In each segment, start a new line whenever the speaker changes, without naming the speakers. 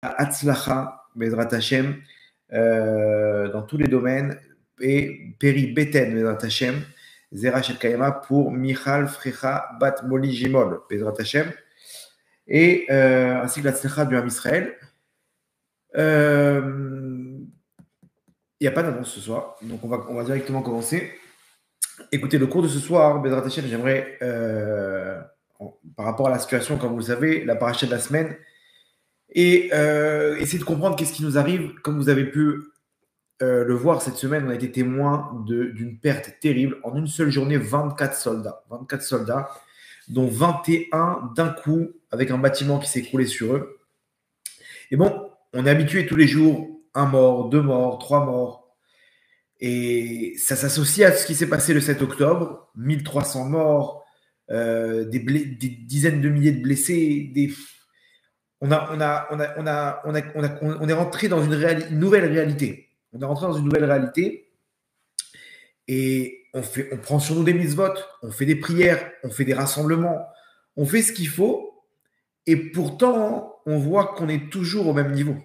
Hatzlacha, Bezrat Hashem, dans tous les domaines, et Peri Beten, Bezrat Hashem, Zera Shel Kayama pour Michal Frecha Bat Moli Jimol, Bezrat Hashem, et ainsi que la Tzlacha du Ham Israël. Il n'y a pas d'annonce ce soir, donc on va directement commencer. Écoutez, le cours de ce soir, Bezrat Hashem, j'aimerais, par rapport à la situation, comme vous le savez, la paracha de la semaine, et essayer de comprendre qu'est-ce qui nous arrive. Comme vous avez pu le voir cette semaine, on a été témoin d'une perte terrible. En une seule journée, 24 soldats. 24 soldats, dont 21 d'un coup, avec un bâtiment qui s'est écroulé sur eux. Et bon, on est habitué tous les jours, 1 mort, 2 morts, 3 morts. Et ça s'associe à ce qui s'est passé le 7 octobre, 1300 morts, des dizaines de milliers de blessés, on est rentré dans une nouvelle réalité. On est rentré dans une nouvelle réalité et on prend sur nous des mitzvot, on fait des prières, on fait des rassemblements, on fait ce qu'il faut et pourtant, on voit qu'on est toujours au même niveau.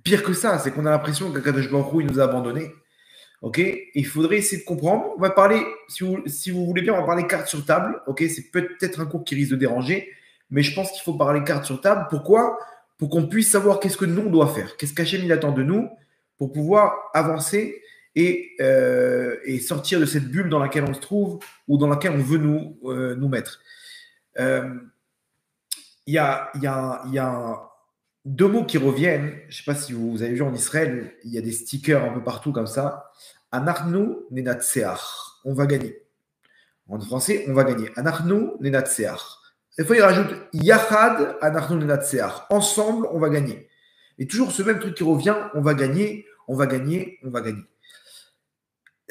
Pire que ça, c'est qu'on a l'impression qu'Akadosh Baruch Hu, il nous a abandonnés. Ok, il faudrait essayer de comprendre. On va parler, si vous voulez bien, on va parler cartes sur table. Ok, c'est peut-être un cours qui risque de déranger, mais je pense qu'il faut parler cartes sur table. Pourquoi? Pour qu'on puisse savoir qu'est-ce que nous on doit faire, qu'est-ce qu'Hachem il attend de nous pour pouvoir avancer et sortir de cette bulle dans laquelle on se trouve ou dans laquelle on veut nous mettre. Il y a deux mots qui reviennent. Je ne sais pas si vous avez vu en Israël, il y a des stickers un peu partout comme ça. Anachnu nenatseach. On va gagner. En français, on va gagner. Anachnu nenatseach. Des fois, il rajoute Yachad anachnu nenatseach. Ensemble, on va gagner. Et toujours ce même truc qui revient, on va gagner, on va gagner, on va gagner.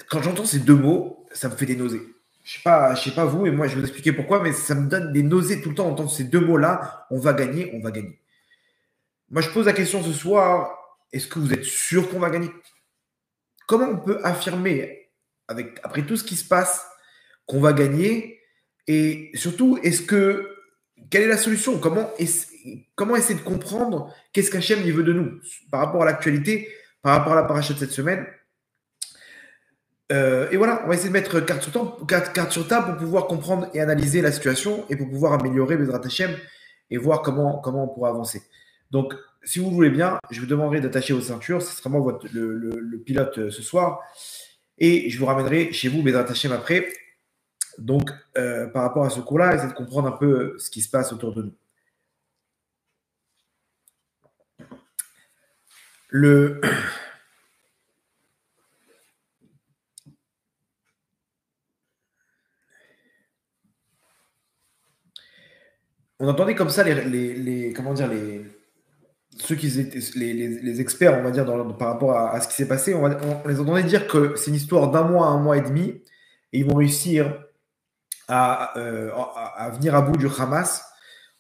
Quand j'entends ces deux mots, ça me fait des nausées. Je sais pas vous, et moi je vais vous expliquer pourquoi, mais ça me donne des nausées tout le temps d'entendre ces deux mots-là. On va gagner, on va gagner. Moi, je pose la question ce soir, est-ce que vous êtes sûr qu'on va gagner? Comment on peut affirmer, après tout ce qui se passe, qu'on va gagner? Et surtout, quelle est la solution? Comment essayer de comprendre qu'est-ce qu'Hachem il veut de nous par rapport à l'actualité, par rapport à la paracha de cette semaine? Et voilà, on va essayer de mettre carte sur table pour pouvoir comprendre et analyser la situation et pour pouvoir améliorer Bezrat Hashem et voir comment on pourra avancer. Donc, si vous voulez bien, je vous demanderai d'attacher vos ceintures. Ce sera moi le pilote ce soir. Et je vous ramènerai chez vous, Bezrat Hashem, après. Donc, par rapport à ce cours-là, essayez de comprendre un peu ce qui se passe autour de nous. On entendait comme ça ceux qui étaient les experts, on va dire, par rapport à ce qui s'est passé, on les entendait dire que c'est une histoire d'1 mois à 1 mois et demi, et ils vont réussir à venir à bout du Hamas.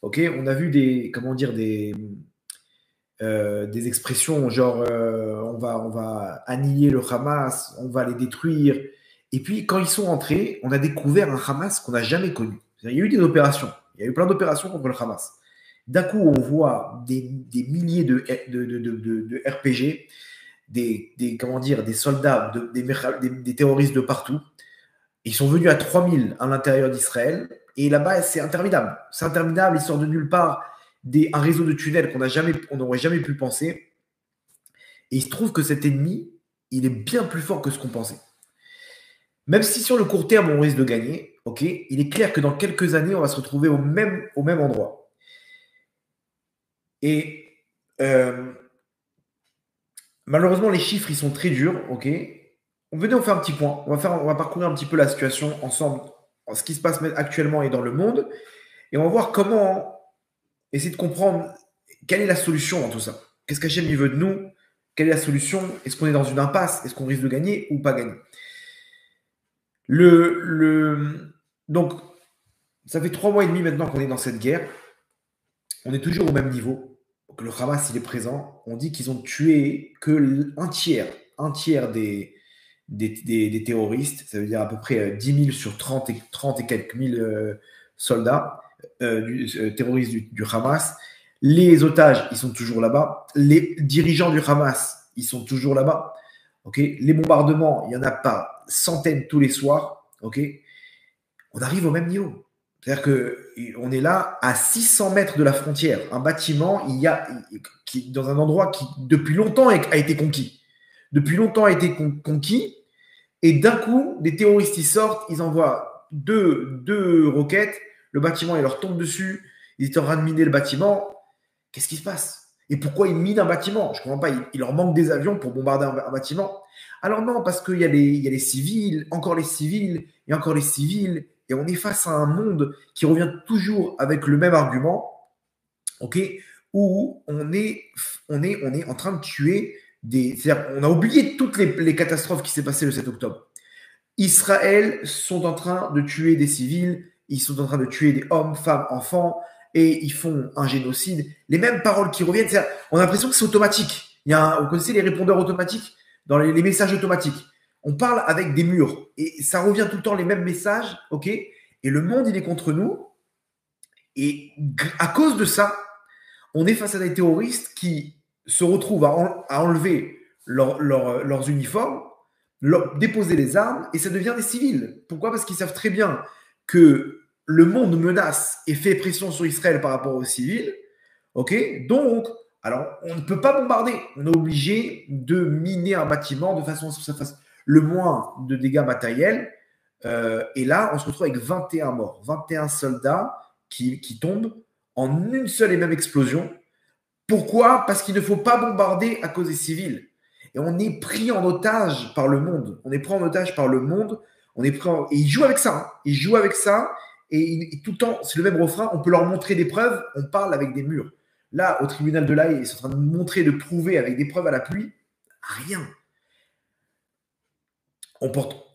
Ok, on a vu des expressions genre on va annihiler le Hamas, on va les détruire. Et puis quand ils sont entrés, on a découvert un Hamas qu'on n'a jamais connu. Il y a eu des opérations, il y a eu plein d'opérations contre le Hamas. D'un coup, on voit des milliers de RPG, des soldats, des terroristes de partout. Ils sont venus à 3000 à l'intérieur d'Israël. Et là-bas, c'est interminable. C'est interminable. Ils sortent de nulle part un réseau de tunnels qu'on n'aurait jamais pu penser. Et il se trouve que cet ennemi, il est bien plus fort que ce qu'on pensait. Même si sur le court terme, on risque de gagner, ok, il est clair que dans quelques années, on va se retrouver au même endroit. Et malheureusement, les chiffres, ils sont très durs, ok. Venez, on fait un petit point. On va parcourir un petit peu la situation ensemble, ce qui se passe actuellement et dans le monde, et on va voir comment essayer de comprendre quelle est la solution dans tout ça. Qu'est-ce qu'Hachem il veut de nous? Quelle est la solution? Est-ce qu'on est dans une impasse? Est-ce qu'on risque de gagner ou pas gagner? Donc, ça fait 3 mois et demi maintenant qu'on est dans cette guerre. On est toujours au même niveau. Donc, le Hamas, il est présent. On dit qu'ils ont tué que un tiers des terroristes. Ça veut dire à peu près 10 000 sur 30 et quelques mille soldats terroristes du Hamas. Les otages, ils sont toujours là-bas. Les dirigeants du Hamas, ils sont toujours là-bas. Okay, les bombardements, il n'y en a pas centaines tous les soirs. Okay, on arrive au même niveau. C'est-à-dire qu'on est là à 600 mètres de la frontière. Un bâtiment, qui, dans un endroit qui, depuis longtemps, a été conquis. Depuis longtemps, a été conquis. Et d'un coup, des terroristes, ils sortent, ils envoient deux roquettes. Le bâtiment, il leur tombe dessus. Ils étaient en train de miner le bâtiment. Qu'est-ce qui se passe? Et pourquoi ils minent un bâtiment? Je ne comprends pas. Il leur manque des avions pour bombarder un bâtiment. Alors non, parce qu'il y a les civils, encore les civils, et encore les civils. Et on est face à un monde qui revient toujours avec le même argument, ok, où on est en train de tuer des. C'est-à-dire, on a oublié toutes les catastrophes qui s'est passées le 7 octobre. Israël sont en train de tuer des civils, ils sont en train de tuer des hommes, femmes, enfants, et ils font un génocide. Les mêmes paroles qui reviennent, on a l'impression que c'est automatique. Vous connaissez les répondeurs automatiques dans les messages automatiques. On parle avec des murs et ça revient tout le temps les mêmes messages, ok? Et le monde, il est contre nous. Et à cause de ça, on est face à des terroristes qui se retrouvent à enlever leurs uniformes, déposer les armes, et ça devient des civils. Pourquoi? Parce qu'ils savent très bien que le monde menace et fait pression sur Israël par rapport aux civils. Ok, donc, alors, on ne peut pas bombarder. On est obligé de miner un bâtiment de façon à ce que ça fasse le moins de dégâts matériels. Et là, on se retrouve avec 21 morts, 21 soldats qui tombent en une seule et même explosion. Pourquoi? Parce qu'il ne faut pas bombarder à cause des civils. Et on est pris en otage par le monde. On est pris en otage par le monde. Et ils jouent avec ça. Hein. Ils jouent avec ça. Et tout le temps, c'est le même refrain. On peut leur montrer des preuves. On parle avec des murs. Là, au tribunal de l'Haye, ils sont en train de montrer, de prouver avec des preuves à la pluie. Rien.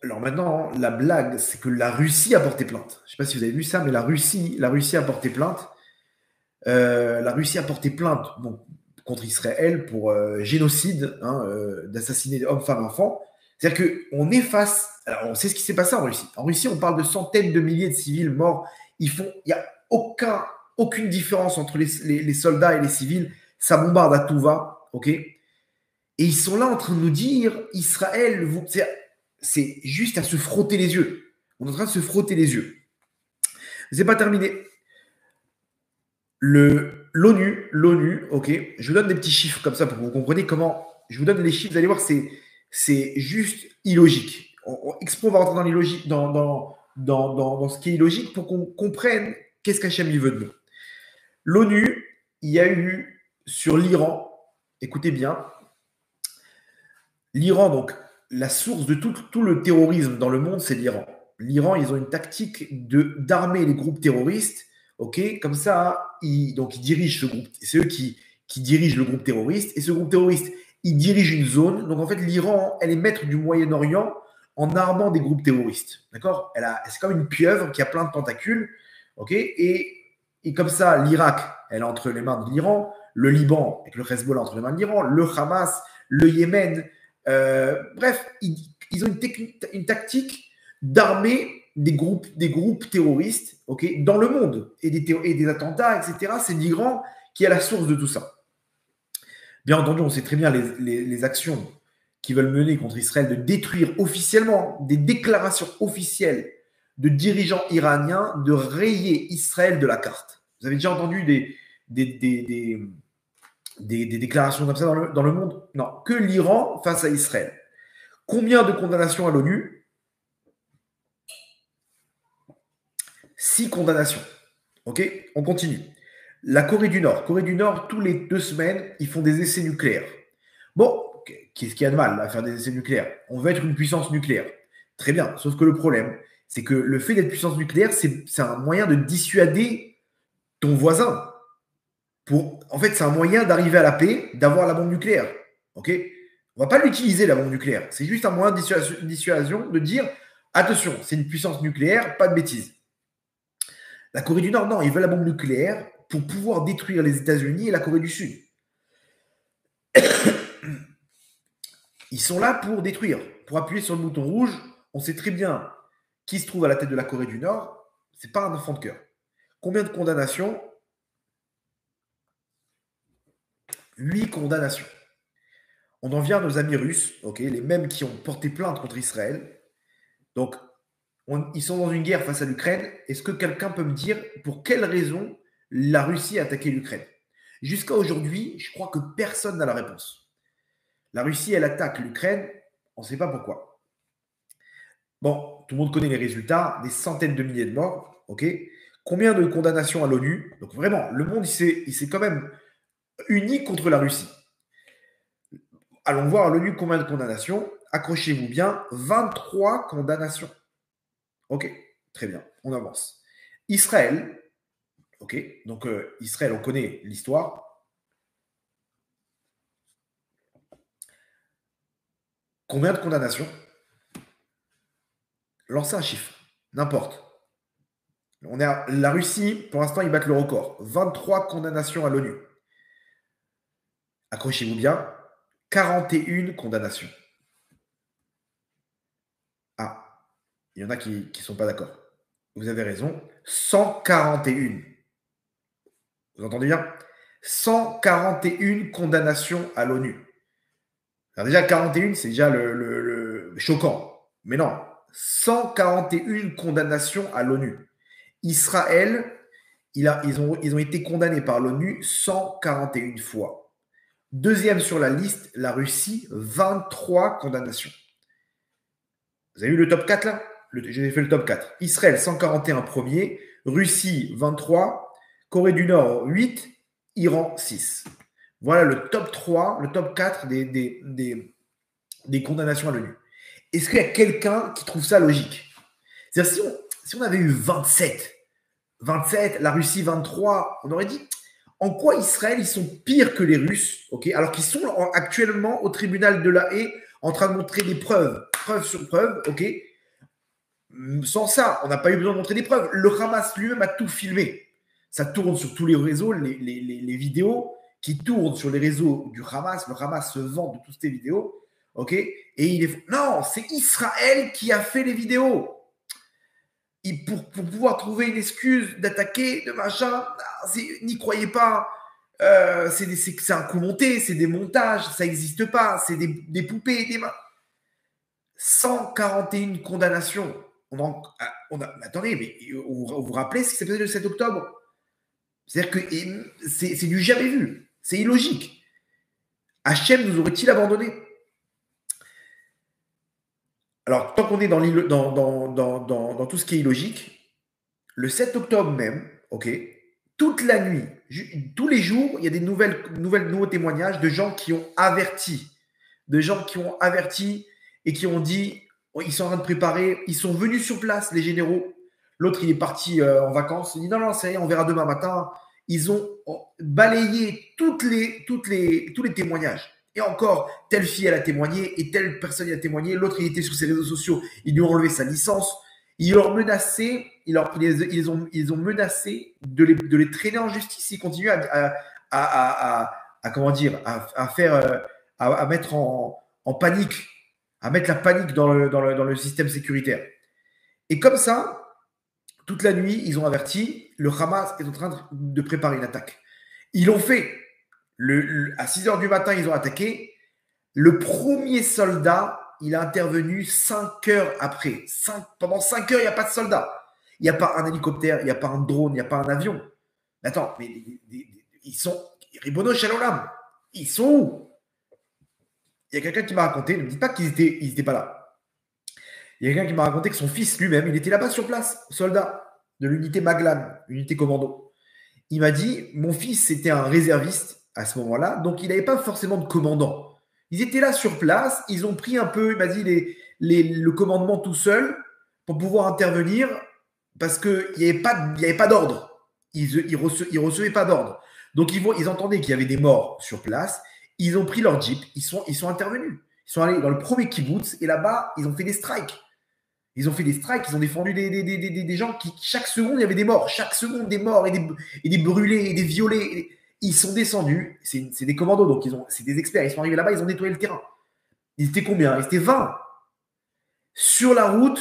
Alors maintenant, la blague, c'est que la Russie a porté plainte. Je ne sais pas si vous avez vu ça, mais la Russie a porté plainte. La Russie a porté plainte contre Israël pour génocide, d'assassiner des hommes, femmes, enfants. C'est-à-dire qu'on est face. Alors, on sait ce qui s'est passé en Russie. En Russie, on parle de centaines de milliers de civils morts. Il n'y a aucune différence entre les soldats et les civils. Ça bombarde à tout va. OK? Et ils sont là en train de nous dire Israël, c'est juste à se frotter les yeux. On est en train de se frotter les yeux. C'est pas terminé. L'ONU, ok, je vous donne des petits chiffres comme ça pour que vous compreniez comment. Je vous donne les chiffres, vous allez voir, c'est juste illogique. On va rentrer dans l'illogique, dans ce qui est illogique pour qu'on comprenne qu'est-ce qu'Hachem veut de nous. L'ONU, il y a eu sur l'Iran, écoutez bien, l'Iran, donc la source de tout le terrorisme dans le monde, c'est l'Iran. L'Iran, ils ont une tactique d'armer les groupes terroristes. Ok, comme ça, ils dirigent ce groupe. C'est eux qui dirigent le groupe terroriste. Et ce groupe terroriste, il dirige une zone. Donc en fait, l'Iran, elle est maître du Moyen-Orient en armant des groupes terroristes. D'accord? C'est comme une pieuvre qui a plein de tentacules. Ok? Et comme ça, l'Irak, elle est entre les mains de l'Iran. Le Liban, avec le Hezbollah entre les mains de l'Iran. Le Hamas, le Yémen. Bref, ils ont une tactique d'armer des groupes terroristes, ok, dans le monde et des attentats, etc. C'est l'Iran qui est à la source de tout ça. Bien entendu, on sait très bien les actions qu'ils veulent mener contre Israël de détruire officiellement des déclarations officielles de dirigeants iraniens de rayer Israël de la carte. Vous avez déjà entendu des déclarations comme ça dans le monde? Non, que l'Iran face à Israël. Combien de condamnations à l'ONU? 6 condamnations. Ok, on continue. La Corée du Nord. Corée du Nord, tous les 2 semaines, ils font des essais nucléaires. Bon, qu'est-ce qu'il y a de mal à faire des essais nucléaires? On veut être une puissance nucléaire. Très bien, sauf que le problème, c'est que le fait d'être puissance nucléaire, c'est un moyen de dissuader ton voisin. En fait, c'est un moyen d'arriver à la paix, d'avoir la bombe nucléaire. Ok, on ne va pas l'utiliser, la bombe nucléaire. C'est juste un moyen de dissuasion, de dire, attention, c'est une puissance nucléaire, pas de bêtises. La Corée du Nord, non, ils veulent la bombe nucléaire pour pouvoir détruire les États-Unis et la Corée du Sud. Ils sont là pour détruire, pour appuyer sur le bouton rouge. On sait très bien qui se trouve à la tête de la Corée du Nord. C'est pas un enfant de cœur. Combien de condamnations? 8 condamnations. On en vient à nos amis russes, les mêmes qui ont porté plainte contre Israël. Donc, ils sont dans une guerre face à l'Ukraine. Est-ce que quelqu'un peut me dire pour quelle raison la Russie a attaqué l'Ukraine? Jusqu'à aujourd'hui, je crois que personne n'a la réponse. La Russie, elle attaque l'Ukraine, on ne sait pas pourquoi. Bon, tout le monde connaît les résultats, des centaines de milliers de morts, Combien de condamnations à l'ONU? Donc vraiment, le monde, il s'est quand même uni contre la Russie. Allons voir à l'ONU combien de condamnations. Accrochez-vous bien, 23 condamnations. Ok, très bien, on avance. Israël, donc Israël, on connaît l'histoire. Combien de condamnations? Lancez un chiffre, n'importe. La Russie, pour l'instant, ils battent le record. 23 condamnations à l'ONU. Accrochez-vous bien, 41 condamnations. Ah, il y en a qui ne sont pas d'accord. Vous avez raison, 141. Vous entendez bien? 141 condamnations à l'ONU. Alors déjà, 41, c'est déjà le choquant. Mais non, 141 condamnations à l'ONU. Israël, ils ont été condamnés par l'ONU 141 fois. Deuxième sur la liste, la Russie, 23 condamnations. Vous avez vu le top 4 là? J'ai fait le top 4. Israël, 141 premier. Russie, 23. Corée du Nord, 8. Iran, 6. Voilà le top 3, le top 4 des condamnations à l'ONU. Est-ce qu'il y a quelqu'un qui trouve ça logique? C'est-à-dire, si on avait eu 27, la Russie 23, on aurait dit en quoi Israël, ils sont pires que les Russes, alors qu'ils sont actuellement au tribunal de la Haye en train de montrer des preuves sur preuves, Sans ça, on n'a pas eu besoin de montrer des preuves. Le Hamas lui-même a tout filmé. Ça tourne sur tous les réseaux, les vidéos qui tournent sur les réseaux du Hamas. Le Hamas se vend de toutes ces vidéos, et non, c'est Israël qui a fait les vidéos. Pour pouvoir trouver une excuse d'attaquer, de machin, n'y croyez pas. C'est un coup monté, c'est des montages, ça n'existe pas, c'est des poupées, des mains. 141 condamnations. Attendez, mais vous vous rappelez ce qui s'est passé le 7 octobre? C'est-à-dire que c'est du jamais vu. C'est illogique. Hachem nous aurait-il abandonné? Alors, tant qu'on est dans tout ce qui est illogique, le 7 octobre même, toute la nuit, tous les jours, il y a des nouveaux témoignages de gens qui ont averti, et qui ont dit, ils sont en train de préparer, ils sont venus sur place, les généraux. L'autre, il est parti en vacances. Il dit non, c'est rien, on verra demain matin. Ils ont balayé tous les témoignages. Et encore, telle fille, elle a témoigné, et telle personne, elle a témoigné. L'autre, il était sur ses réseaux sociaux, ils lui ont enlevé sa licence. Ils leur menaçaient, ils ont menacé de les traîner en justice. Ils continuent comment dire, à faire, à mettre en panique, à mettre la panique dans le système sécuritaire. Et comme ça, toute la nuit, ils ont averti, le Hamas est en train de préparer une attaque. Ils l'ont fait. À 6 h du matin, ils ont attaqué. Le premier soldat, il a intervenu 5 heures après. Pendant 5 heures, il n'y a pas de soldat. Il n'y a pas un hélicoptère, il n'y a pas un drone, il n'y a pas un avion. Mais attends, mais ils sont... Ribono Shalom, ils sont où? Il y a quelqu'un qui m'a raconté, ne me dites pas qu'ils étaient pas là. Il y a quelqu'un qui m'a raconté que son fils lui-même, il était là-bas sur place, soldat de l'unité Maglan, unité commando. Il m'a dit, mon fils était un réserviste à ce moment-là, donc il n'avait pas forcément de commandant. Ils étaient là sur place, ils ont pris un peu, il m'a dit, le commandement tout seul pour pouvoir intervenir parce qu'il n'y avait pas d'ordre. Ils recevaient pas d'ordre. Donc ils entendaient qu'il y avait des morts sur place. Ils ont pris leur jeep, ils sont intervenus. Ils sont allés dans le premier kibbutz et là-bas, ils ont fait des strikes. Ils ont défendu des gens qui, chaque seconde, il y avait des morts. Chaque seconde, des morts et des brûlés et des violés. Ils sont descendus. C'est des commandos, donc c'est des experts. Ils sont arrivés là-bas, ils ont nettoyé le terrain. Ils étaient combien? Ils étaient 20. Sur la route,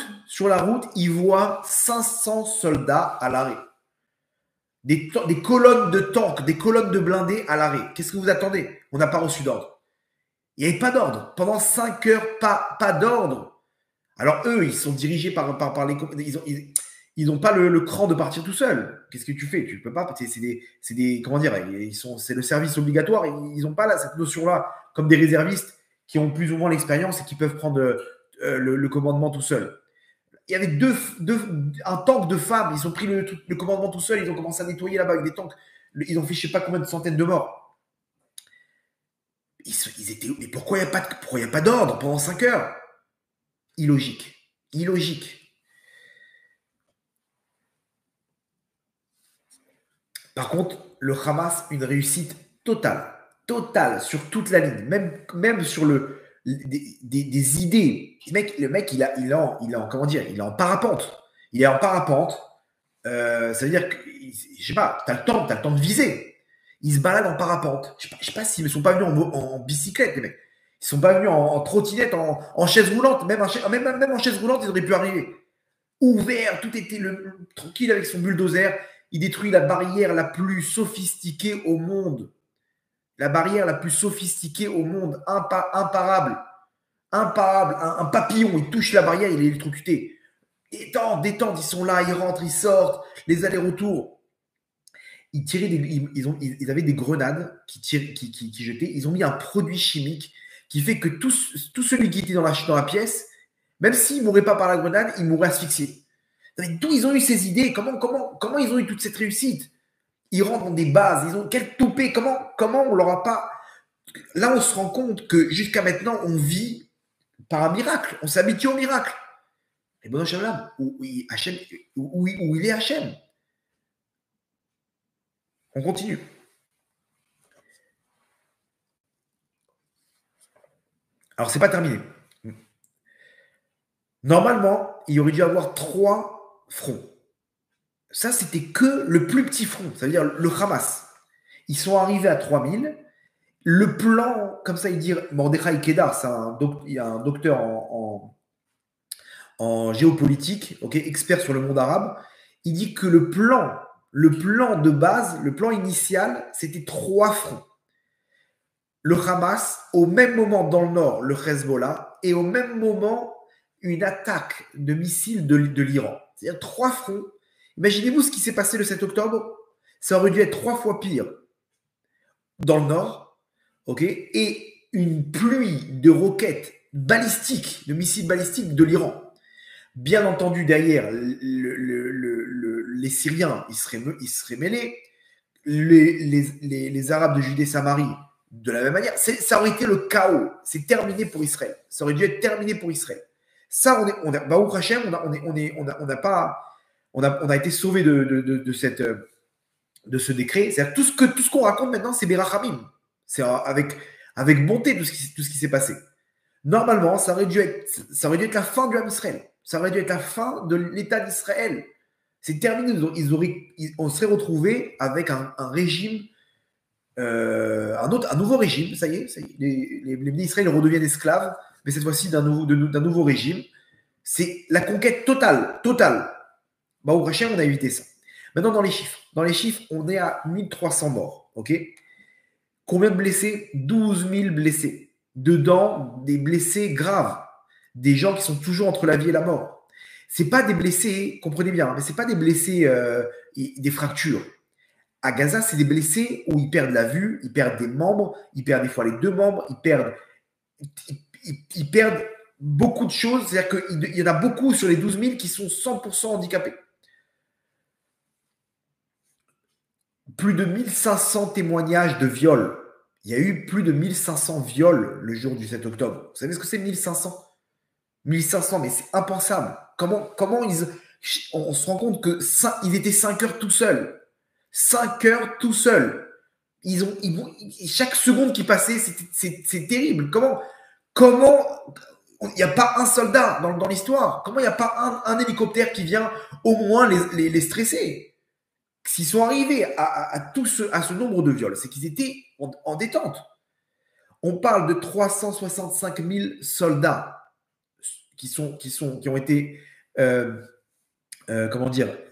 ils voient 500 soldats à l'arrêt. des colonnes de tanks, des colonnes de blindés à l'arrêt. Qu'est-ce que vous attendez? On n'a pas reçu d'ordre. Il n'y avait pas d'ordre. Pendant 5 heures, pas d'ordre. Alors eux, ils sont dirigés par les... Ils n'ont pas le cran de partir tout seul. Qu'est-ce que tu fais? Tu peux pas. C'est des comment dire? C'est le service obligatoire. Ils n'ont pas cette notion-là comme des réservistes qui ont plus ou moins l'expérience et qui peuvent prendre le commandement tout seul. Il y avait un tank de femmes. Ils ont pris le commandement tout seul. Ils ont commencé à nettoyer là-bas avec des tanks. Ils ont fait je sais pas combien de centaines de morts. Ils étaient. Mais pourquoi il n'y a pas d'ordre pendant 5 heures? Illogique. Par contre, le Hamas, une réussite totale sur toute la ligne, même sur des idées. Le mec, il est en parapente. Il est en parapente. Ça veut dire que, je sais pas, t'as le temps de viser. Ils se baladent en parapente. Je sais pas s'ils ne sont pas venus en bicyclette, les mecs. Ils sont pas venus en trottinette, en chaise roulante. Même en chaise roulante, ils auraient pu arriver. Ouvert, tout était tranquille avec son bulldozer. Il détruit la barrière la plus sophistiquée au monde. La barrière la plus sophistiquée au monde. Imparable. Un papillon, il touche la barrière, il est électrocuté. Détente, ils sont là, ils rentrent, ils sortent, les allers-retours. Ils avaient des grenades qui jetaient. Ils ont mis un produit chimique qui fait que tout celui qui était dans la pièce, même s'il ne mourrait pas par la grenade, il mourrait asphyxié. D'où ils ont eu ces idées? Comment ils ont eu toute cette réussite? Ils rentrent dans des bases, quel toupet? Comment on leur a pas... Là, on se rend compte que jusqu'à maintenant, on vit par un miracle. On s'habitue au miracle. Et bon, Hachem, où il est Hachem. On continue. Alors, c'est pas terminé. Normalement, il aurait dû avoir 3 fronts. Ça, c'était que le plus petit front, ça veut dire le Hamas. Ils sont arrivés à 3000. Le plan, comme ça, il dit, Mordechai Kedar, il y a un docteur en géopolitique, expert sur le monde arabe. Il dit que le plan de base, le plan initial, c'était 3 fronts. Le Hamas, au même moment dans le nord, le Hezbollah, et au même moment, une attaque de missiles de l'Iran. C'est-à-dire 3 fronts. Imaginez-vous ce qui s'est passé le 7 octobre. Ça aurait dû être 3 fois pire dans le nord, et une pluie de roquettes balistiques, de missiles balistiques de l'Iran. Bien entendu, derrière, les Syriens, ils seraient mêlés. Les Arabes de Judée-Samarie, de la même manière. Ça aurait été le chaos. C'est terminé pour Israël. Ça aurait dû être terminé pour Israël. Ça, Baruch Hashem, on a été sauvé de ce décret. C'est-à-dire tout ce qu'on raconte maintenant, c'est Berachamim. C'est avec bonté tout ce qui s'est passé. Normalement, ça aurait dû être la fin du Ham Israël. Ça aurait dû être la fin de l'État d'Israël. C'est terminé. On serait retrouvé avec un régime, un nouveau régime. Ça y est, les d'Israël redeviennent esclaves, mais cette fois-ci d'un nouveau régime. C'est la conquête totale. Au Hachem, on a évité ça. Maintenant, dans les chiffres. Dans les chiffres, on est à 1300 morts. Combien de blessés? 12 000 blessés. Dedans, des blessés graves. Des gens qui sont toujours entre la vie et la mort. Ce pas des blessés, comprenez bien, mais ce pas des blessés, des fractures. À Gaza, c'est des blessés où ils perdent la vue, ils perdent des membres, ils perdent des fois les 2 membres, ils perdent beaucoup de choses. C'est-à-dire qu'il y en a beaucoup sur les 12 000 qui sont 100% handicapés. Plus de 1500 témoignages de viols. Il y a eu plus de 1500 viols le jour du 7 octobre. Vous savez ce que c'est 1500? 1500, mais c'est impensable. Comment on se rend compte qu'ils étaient 5 heures tout seuls. 5 heures tout seuls. Chaque seconde qui passait, c'est terrible. Comment il n'y a pas un soldat dans l'histoire? Comment il n'y a pas un hélicoptère qui vient au moins les stresser? S'ils sont arrivés à ce nombre de viols, c'est qu'ils étaient en détente. On parle de 365 000 soldats qui ont été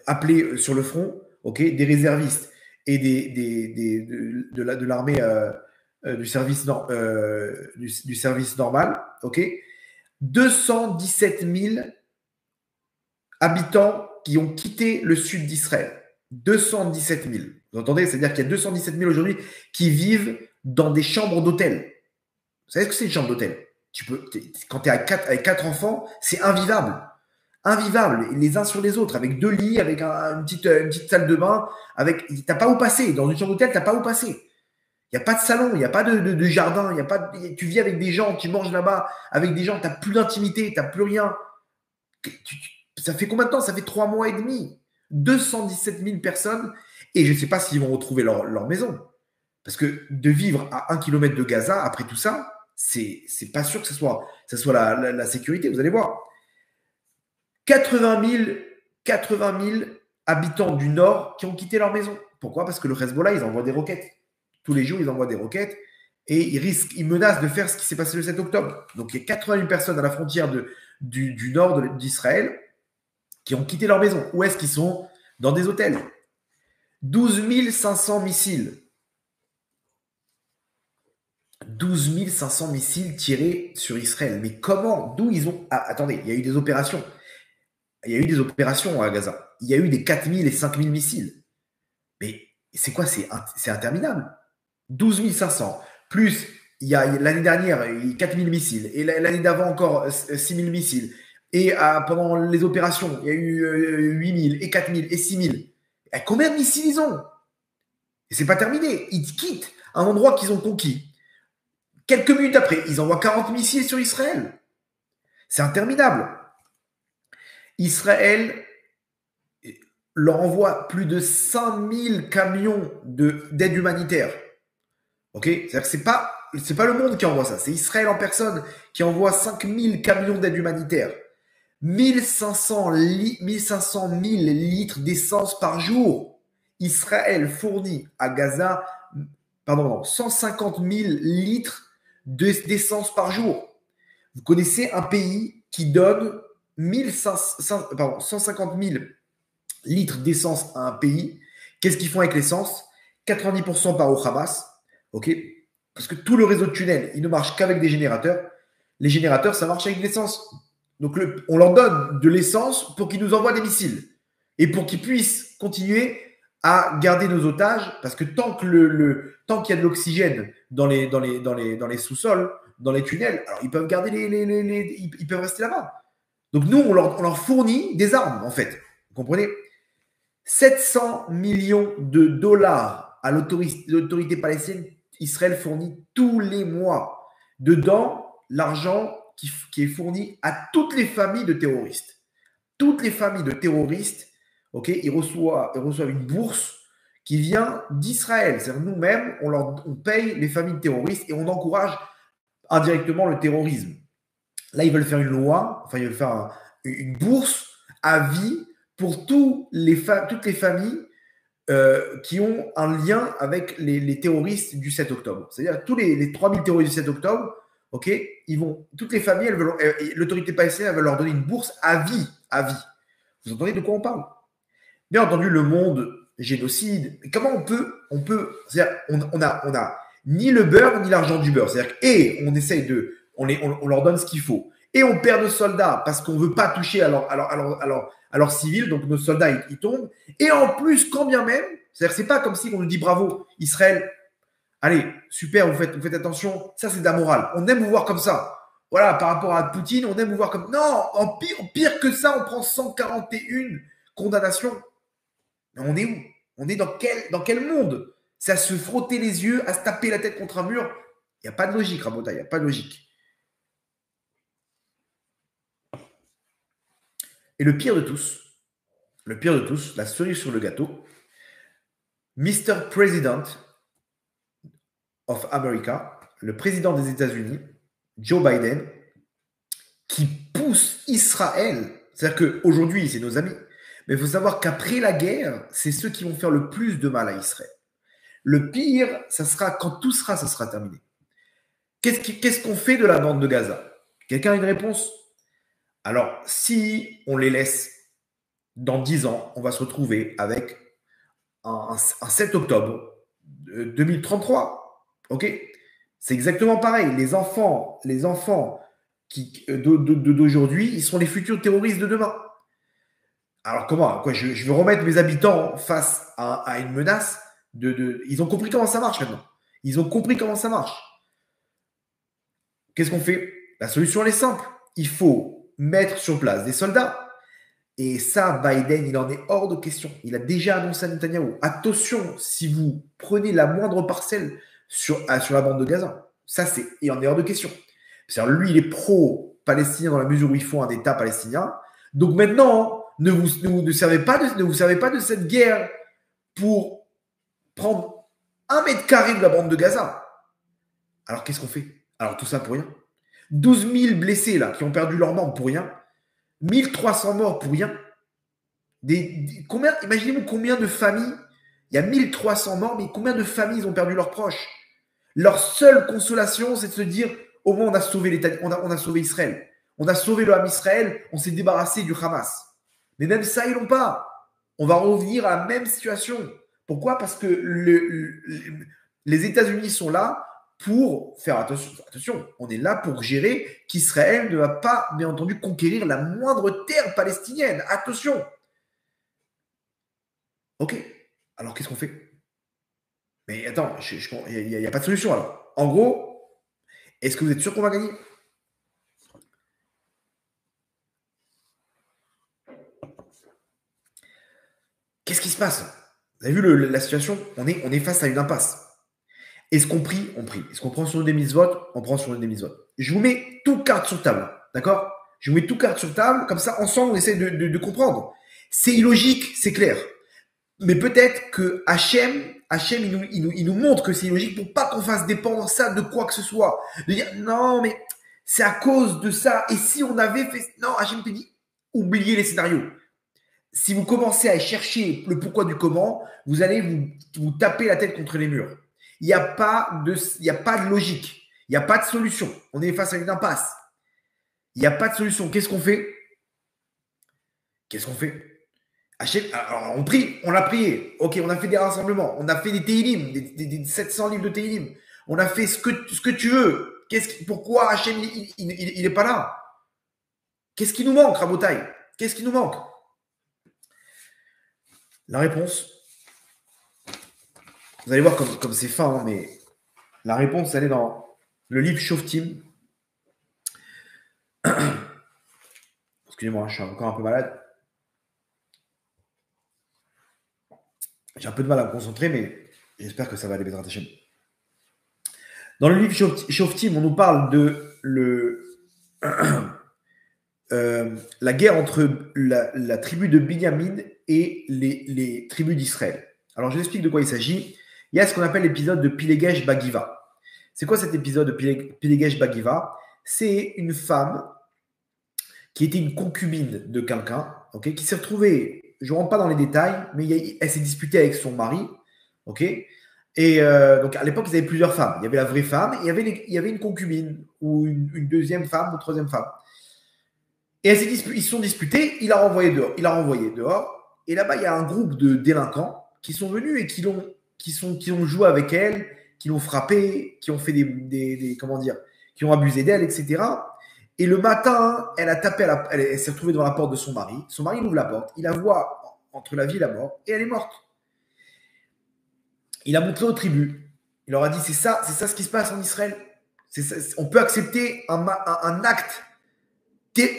appelés sur le front. okay, des réservistes et de l'armée du service normal, okay, 217 000 habitants qui ont quitté le sud d'Israël. 217 000. Vous entendez? C'est-à-dire qu'il y a 217 000 aujourd'hui qui vivent dans des chambres d'hôtel. Vous savez ce que c'est une chambre d'hôtel? Quand tu es avec 4 enfants, c'est invivable. Invivable, les uns sur les autres, avec 2 lits, avec une petite salle de bain. Tu n'as pas où passer. Dans une chambre d'hôtel, tu n'as pas où passer. Il n'y a pas de salon, il n'y a pas de jardin. Tu vis avec des gens, tu manges là-bas avec des gens, tu n'as plus d'intimité, tu n'as plus rien. Ça fait combien de temps? Ça fait 3 mois et demi. 217 000 personnes. Et je ne sais pas s'ils vont retrouver leur maison. Parce que de vivre à 1 kilomètre de Gaza, après tout ça, c'est pas sûr que ce soit la sécurité. Vous allez voir. 80 000 habitants du Nord qui ont quitté leur maison. Pourquoi? Parce que le Hezbollah, ils envoient des roquettes. Tous les jours, ils envoient des roquettes et ils menacent de faire ce qui s'est passé le 7 octobre. Donc, il y a 80 000 personnes à la frontière du nord d'Israël qui ont quitté leur maison. Où est-ce qu'ils sont? Dans des hôtels. 12 500 missiles. 12 500 missiles tirés sur Israël. Mais comment? D'où ils ont... Ah, attendez, il y a eu des opérations. Il y a eu des opérations à Gaza. Il y a eu des 4 000 et 5 000 missiles. Mais c'est quoi? C'est interminable. 12 500. Plus, il y a l'année dernière, il y a 4 000 missiles. Et l'année d'avant encore, 6 000 missiles. Et pendant les opérations, il y a eu 8 000 et 4 000 et 6 000. Et combien de missiles ils ont? Et c'est pas terminé. Ils quittent un endroit qu'ils ont conquis. Quelques minutes après, ils envoient 40 missiles sur Israël. C'est interminable. Israël leur envoie plus de 5000 camions d'aide humanitaire. Ok? C'est-à-dire que c'est pas le monde qui envoie ça, c'est Israël en personne qui envoie 5000 camions d'aide humanitaire. 1500 000 litres d'essence par jour. Israël fournit à Gaza 150 000 litres d'essence par jour. Vous connaissez un pays qui donne 150 000 litres d'essence à un pays. Qu'est-ce qu'ils font avec l'essence? 90% part au Hamas. Ok? Parce que tout le réseau de tunnels, il ne marche qu'avec des générateurs. Les générateurs, ça marche avec de l'essence. Donc, on leur donne de l'essence pour qu'ils nous envoient des missiles et pour qu'ils puissent continuer à garder nos otages. Parce que tant qu'il y a de l'oxygène dans les sous-sols, dans les tunnels, alors ils peuvent garder ils peuvent rester là-bas. Donc, nous, on leur fournit des armes, en fait. Vous comprenez? 700 millions de dollars à l'autorité palestinienne, Israël fournit tous les mois. Dedans, l'argent qui est fourni à toutes les familles de terroristes. Toutes les familles de terroristes, okay, ils reçoivent une bourse qui vient d'Israël. C'est-à-dire nous-mêmes, on paye les familles de terroristes et on encourage indirectement le terrorisme. Là, ils veulent faire une loi, ils veulent faire une bourse à vie pour toutes les familles qui ont un lien avec les terroristes du 7 octobre. C'est-à-dire tous les 3000 terroristes du 7 octobre, okay, toutes les familles, l'autorité palestinienne veut leur donner une bourse à vie. À vie. Vous entendez de quoi on parle? Bien entendu, le monde génocide. Comment on peut c'est-à-dire, on a ni le beurre ni l'argent du beurre. C'est-à-dire on essaye on leur donne ce qu'il faut. Et on perd nos soldats parce qu'on ne veut pas toucher à leurs civils, donc nos soldats, ils tombent. Et en plus, quand bien même, c'est-à-dire c'est pas comme si on nous dit bravo, Israël, allez, super, vous faites attention, ça c'est de la morale. On aime vous voir comme ça. Voilà, par rapport à Poutine, on aime vous voir comme... Non, en pire que ça, on prend 141 condamnations. Mais on est où? On est dans quel monde? C'est à se frotter les yeux, à se taper la tête contre un mur. Il n'y a pas de logique, Rabota, il n'y a pas de logique. Et le pire de tous, la cerise sur le gâteau, Mr. President of America, le président des États-Unis, Joe Biden, qui pousse Israël. C'est-à-dire qu'aujourd'hui, c'est nos amis. Mais il faut savoir qu'après la guerre, c'est ceux qui vont faire le plus de mal à Israël. Le pire, ça sera quand ça sera terminé. Qu'est-ce qu'on fait de la bande de Gaza? Quelqu'un a une réponse? Alors, si on les laisse dans 10 ans, on va se retrouver avec un 7 octobre 2033. OK? C'est exactement pareil. Les enfants d'aujourd'hui, ils sont les futurs terroristes de demain. Alors comment? Quoi, je veux remettre mes habitants face à une menace Ils ont compris comment ça marche maintenant. Ils ont compris comment ça marche. Qu'est-ce qu'on fait? La solution, elle est simple. Il faut mettre sur place des soldats. Et ça, Biden, il en est hors de question. Il a déjà annoncé à Netanyahou. Attention, si vous prenez la moindre parcelle sur la bande de Gaza, ça, il en est hors de question. C'est-à-dire, lui, il est pro-palestinien dans la mesure où il faut un État palestinien. Donc maintenant, ne vous servez pas de cette guerre pour prendre 1 mètre carré de la bande de Gaza. Alors, qu'est-ce qu'on fait? Alors, tout ça pour rien. 12 000 blessés, là, qui ont perdu leurs membres pour rien. 1300 morts pour rien. Imaginez-vous combien de familles, il y a 1300 morts, mais combien de familles ont perdu leurs proches? Leur seule consolation, c'est de se dire, au moins on a sauvé l'État, on a sauvé Israël. On a sauvé le Ham Israël, on s'est débarrassé du Hamas. Mais même ça, ils l'ont pas. On va revenir à la même situation. Pourquoi? Parce que les États-Unis sont là pour faire attention. Attention, on est là pour gérer qu'Israël ne va pas, bien entendu, conquérir la moindre terre palestinienne. Attention. Ok. Alors, qu'est-ce qu'on fait? Mais attends, il n'y a pas de solution alors. En gros, est-ce que vous êtes sûr qu'on va gagner? Qu'est-ce qui se passe? Vous avez vu la situation? On est face à une impasse. Est-ce qu'on prie? On prie. Est-ce qu'on prend sur une des mises-votes? On prend sur une des mises-votes. Je vous mets tout carte sur table. D'accord? Je vous mets tout carte sur table. Comme ça, ensemble, on essaie de comprendre. C'est illogique, c'est clair. Mais peut-être que Hachem, il nous montre que c'est illogique pour pas qu'on fasse dépendre ça de quoi que ce soit. De dire, non, mais c'est à cause de ça. Et si on avait fait... Non, Hachem te dit, oubliez les scénarios. Si vous commencez à chercher le pourquoi du comment, vous allez vous taper la tête contre les murs. Il n'y a pas de logique. Il n'y a pas de solution. On est face à une impasse. Il n'y a pas de solution. Qu'est-ce qu'on fait? Qu'est-ce qu'on fait? Alors, on prie, on l'a prié. Ok, on a fait des rassemblements. On a fait des Teilim, des 700 livres de Teilim. On a fait ce que tu veux. Pourquoi Hachem, il n'est pas là? Qu'est-ce qui nous manque, Rabotai? Qu'est-ce qui nous manque? La réponse, vous allez voir comme c'est fin, hein, mais la réponse, elle est dans le livre Shoftim. Excusez-moi, je suis encore un peu malade. J'ai un peu de mal à me concentrer, mais j'espère que ça va aller bien. Dans le livre Shoftim, on nous parle de la guerre entre la tribu de Binyamin et les tribus d'Israël. Alors, je vous explique de quoi il s'agit. Il y a ce qu'on appelle l'épisode de Pilegesh Bagiva. C'est quoi cet épisode de Pilegesh Bagiva? C'est une femme qui était une concubine de quelqu'un, okay, qui s'est retrouvée, je ne rentre pas dans les détails, mais elle s'est disputée avec son mari. Okay, et donc à l'époque, ils avaient plusieurs femmes. Il y avait la vraie femme, et il y avait une concubine, ou une deuxième femme, ou troisième femme. Et ils se sont disputés, il a renvoyé dehors. Et là-bas, il y a un groupe de délinquants qui sont venus et qui ont joué avec elle, qui l'ont frappée, qui ont fait qui ont abusé d'elle, etc. Et le matin, elle a tapé elle s'est retrouvée devant la porte de son mari. Son mari ouvre la porte, il la voit entre la vie et la mort, et elle est morte. Il a montré aux tribus. Il leur a dit, c'est ça ce qui se passe en Israël. On peut accepter un acte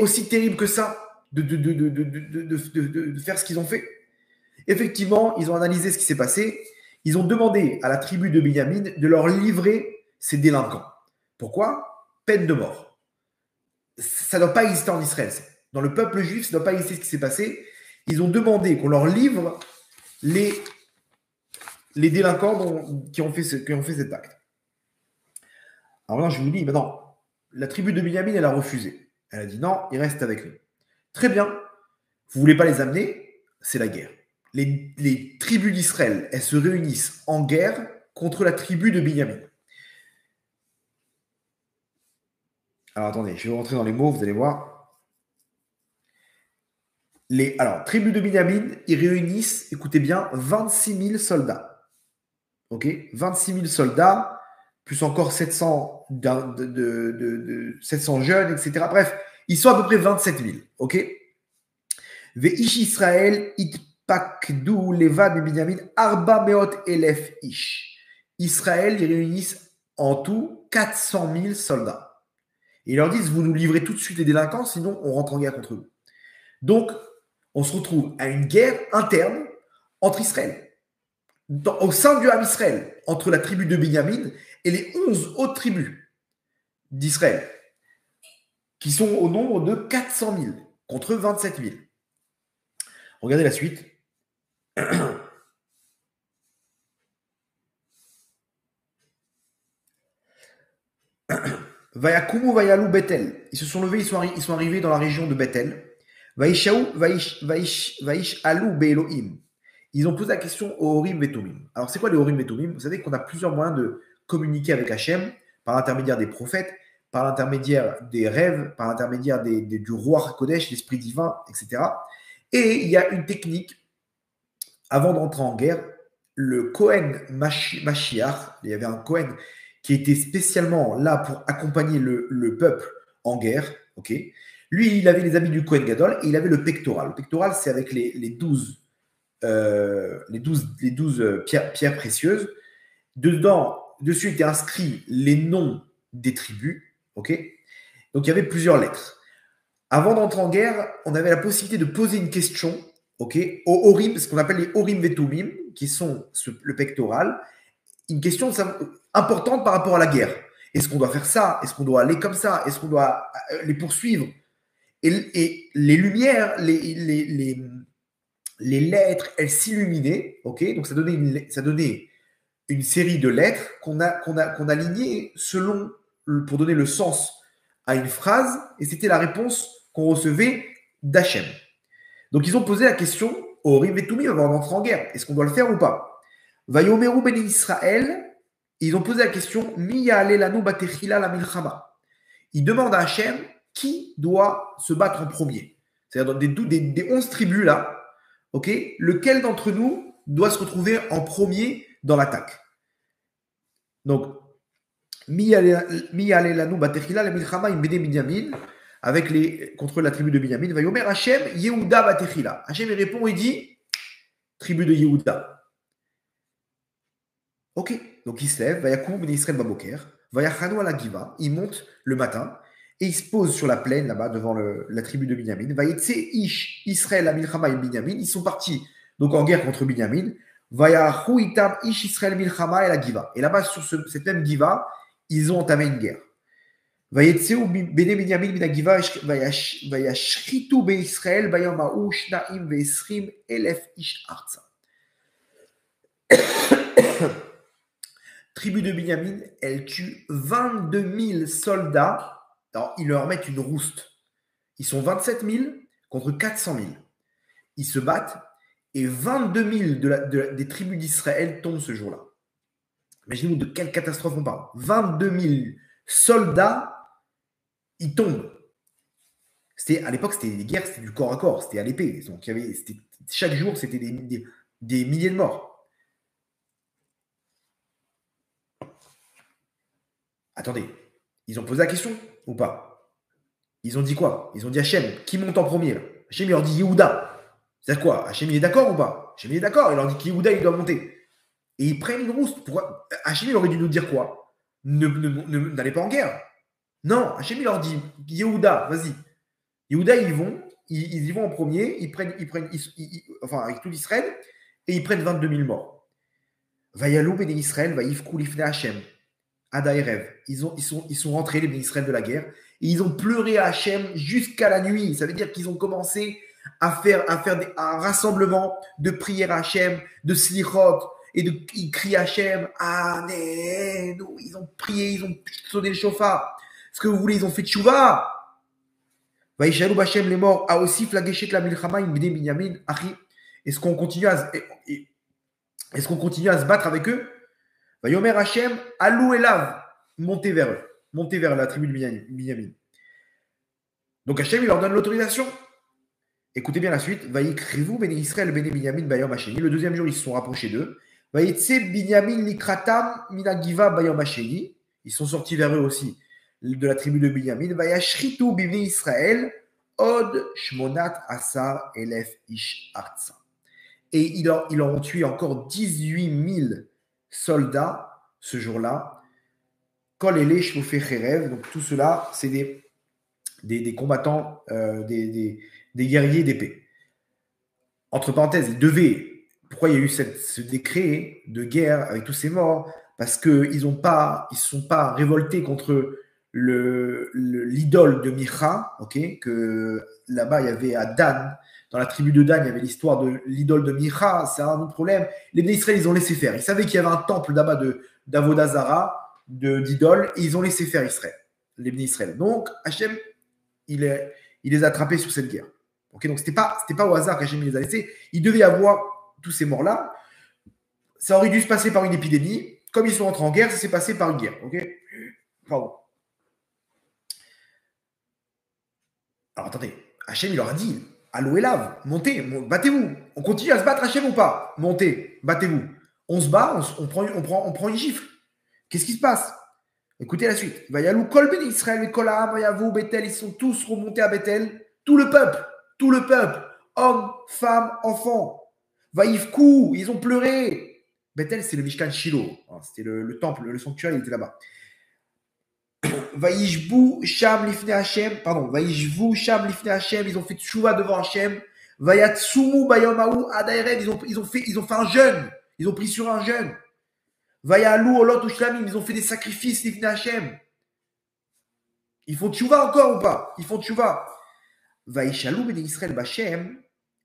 aussi terrible que ça, de faire ce qu'ils ont fait. Effectivement, ils ont analysé ce qui s'est passé. Ils ont demandé à la tribu de Binyamin de leur livrer ces délinquants. Pourquoi? Peine de mort. Ça ne doit pas exister en Israël. Dans le peuple juif, ça ne doit pas exister ce qui s'est passé. Ils ont demandé qu'on leur livre les délinquants qui ont fait cet acte. Alors là, je vous dis, maintenant, la tribu de Binyamin, elle a refusé. Elle a dit non, ils restent avec nous. Très bien. Vous ne voulez pas les amener? C'est la guerre. Les tribus d'Israël, elles se réunissent en guerre contre la tribu de Binyamin. Alors attendez, je vais rentrer dans les mots, vous allez voir. Alors, tribu de Binyamin, ils réunissent, écoutez bien, 26 000 soldats. OK, 26 000 soldats, plus encore 700, 700 jeunes, etc. Bref, ils sont à peu près 27 000. OK. Ve'ish Israël, itpakdu levad Binyamin, arba meot elef ish. Israël, ils réunissent en tout 400 000 soldats. Et ils leur disent, vous nous livrez tout de suite les délinquants, sinon on rentre en guerre contre vous. Donc, on se retrouve à une guerre interne entre Israël, au sein du Ham Israël, entre la tribu de Binyamin et les 11 autres tribus d'Israël, qui sont au nombre de 400 000 contre 27 000. Regardez la suite. Vayakumu Vayalou Bethel. Ils se sont levés, ils sont arrivés dans la région de Bethel. Vaishaou Vaish Alou Beelohim. Ils ont posé la question aux Horim et Tumim. Alors, c'est quoi les Horim et Tumim? Vous savez qu'on a plusieurs moyens de communiquer avec Hachem, par l'intermédiaire des prophètes, par l'intermédiaire des rêves, par l'intermédiaire du roi Hakodesh, l'esprit divin, etc. Et il y a une technique, avant d'entrer en guerre, le Kohen Mashiach, il y avait un Kohen qui était spécialement là pour accompagner le peuple en guerre, ok. Lui, il avait les habits du Kohen Gadol et il avait le pectoral. Le pectoral, c'est avec les 12 pierres précieuses. Dessus étaient inscrits les noms des tribus, ok. Donc il y avait plusieurs lettres. Avant d'entrer en guerre, on avait la possibilité de poser une question, ok, aux Horim, ce qu'on appelle les Horim Vetumim, qui sont le pectoral. Une question importante par rapport à la guerre. Est-ce qu'on doit faire ça? Est-ce qu'on doit aller comme ça? Est-ce qu'on doit les poursuivre? Et les lumières, les lettres, elles s'illuminaient. Okay, donc ça donnait une série de lettres qu'on alignait pour donner le sens à une phrase. Et c'était la réponse qu'on recevait d'Hachem. Donc ils ont posé la question au Horim et Tumim avant d'entrer en guerre. Est-ce qu'on doit le faire ou pas? Vayomeru ben Israël, ils ont posé la question, Mi ya'alelanu batechila la milchama. Ils demandent à Hachem qui doit se battre en premier. C'est-à-dire des 11 tribus là, ok, lequel d'entre nous doit se retrouver en premier dans l'attaque. Donc, Mi ya'alelanu batechila la milchama imbede Binyamin, contre la tribu de Binyamin. Vayomer Hachem Yehuda batechila. Hachem il répond et dit, tribu de Yehuda. Ok, donc il se lève, Vayakoum ben Israël Baboker, Vayachanou à la Giva, il monte le matin et il se pose sur la plaine là-bas devant la tribu de Binyamin. Vayetse Ish Israël Amilchama et Binyamin, ils sont partis donc en guerre contre Binyamin. Vayachou Itam Ish Israël Milchama et la Giva. Et là-bas sur cette même Giva, ils ont entamé une guerre. Vayetse Bene Binyamin Mina Giva Vayashritu Be Israël Vayamaou Shnaim Ve'esrim Elef Ish Arza. Tribu de Binyamin, elle tue 22 000 soldats. Alors, ils leur mettent une rouste. Ils sont 27 000 contre 400 000. Ils se battent et 22 000 des tribus d'Israël tombent ce jour-là. Imaginez-vous de quelle catastrophe on parle. 22 000 soldats, ils tombent. À l'époque, c'était des guerres, c'était du corps à corps, c'était à l'épée. Donc, chaque jour, c'était des milliers de morts. Attendez, ils ont posé la question ou pas? Ils ont dit quoi? Ils ont dit Hachem, qui monte en premier là? Hachem, il leur dit Yehuda. C'est quoi? Hachem, il est d'accord ou pas? Hachem, il est d'accord, il leur dit qu'Yehuda, il doit monter. Et ils prennent une rouste. Pourquoi? Hachem, il aurait dû nous dire quoi? N'allez pas en guerre. Non, Hachem, il leur dit Yehuda, vas-y. Yehuda, ils y vont en premier, enfin, avec tout l'Israël, et ils prennent 22 000 morts. Vayalou ben Israël, vaïfkou lifne Hachem. Adaïrev. Ils sont rentrés, les Israël de la guerre, et ils ont pleuré à Hachem jusqu'à la nuit. Ça veut dire qu'ils ont commencé à faire un rassemblement de prières à Hachem, de slichot, et ils crient à Hachem. Ils ont prié, ils ont sonné le chauffard. Ce que vous voulez, ils ont fait tchouva. Vaïchalou Hachem les morts a aussi flaguéché la milchama imbide Binyamin. Est-ce qu'on continue à se battre avec eux? Vayomer Hachem, Alou Elav, montez vers eux, montez vers la tribu de Binyamin. Donc Hachem, il leur donne l'autorisation. Écoutez bien la suite. Vaïkrivou, Béné Israël, Béné Binyamin, Bayom Hasheni. Le deuxième jour, ils se sont rapprochés d'eux. Vaïtse, Binyamin, Likratam, Minagiva, Bayom Hasheni. Ils sont sortis vers eux aussi, de la tribu de Binyamin. Vayashritu, Bibni Israël, Od, Shmonat, Asar, Elef, Ish, Artsa. Et ils en ont tué encore 18 000 soldats ce jour-là. Kol Ele, Shmofé, Cherev. Donc tout cela, c'est des combattants, des guerriers d'épée. Entre parenthèses, ils devaient. Pourquoi il y a eu ce décret de guerre avec tous ces morts? Parce qu'ils ne se sont pas révoltés contre l'idole de Micha, okay, que là-bas, il y avait à Dan, dans la tribu de Dan, il y avait l'histoire de l'idole de Micha, c'est un autre problème. Les Bnei Israël, ils ont laissé faire. Ils savaient qu'il y avait un temple là-bas d'Avodazara, d'idole, et ils ont laissé faire Israël, les Bnei Israël. Donc, Hachem, il les a attrapés sur cette guerre. Okay, donc, ce n'était pas au hasard qu'Hachem les a laissés. Il devait y avoir tous ces morts-là. Ça aurait dû se passer par une épidémie. Comme ils sont entrés en guerre, ça s'est passé par une guerre. Okay, pardon. Alors, attendez. Hachem, il leur a dit, allô et lave, montez, battez-vous. On continue à se battre, Hachem, ou pas? Montez, battez-vous. On se bat, on prend une gifle. Qu'est-ce qui se passe? Écoutez la suite. Vayalou kol ben Israël et kol ha'am vayavou Bethel. Ils sont tous remontés à Bethel. Tout le peuple. Hommes, femmes, enfants. Vaïfkou, ils ont pleuré. Bethel, c'est le Mishkan Shiloh. C'était le temple, le sanctuaire, il était là-bas. Vaïjbou Sham Lifne Hashem. Ils ont fait tchouva devant Hashem. Vayatsumu Bayomaou Adaerev. Ils ont fait un jeûne. Ils ont pris sur un jeûne. Vayalou Olot Ushlamim. Ils ont fait des sacrifices Lifne Hashem. Ils font tchouva encore ou pas? Ils font tchouva. Vaïchalou ben Israël Bachem.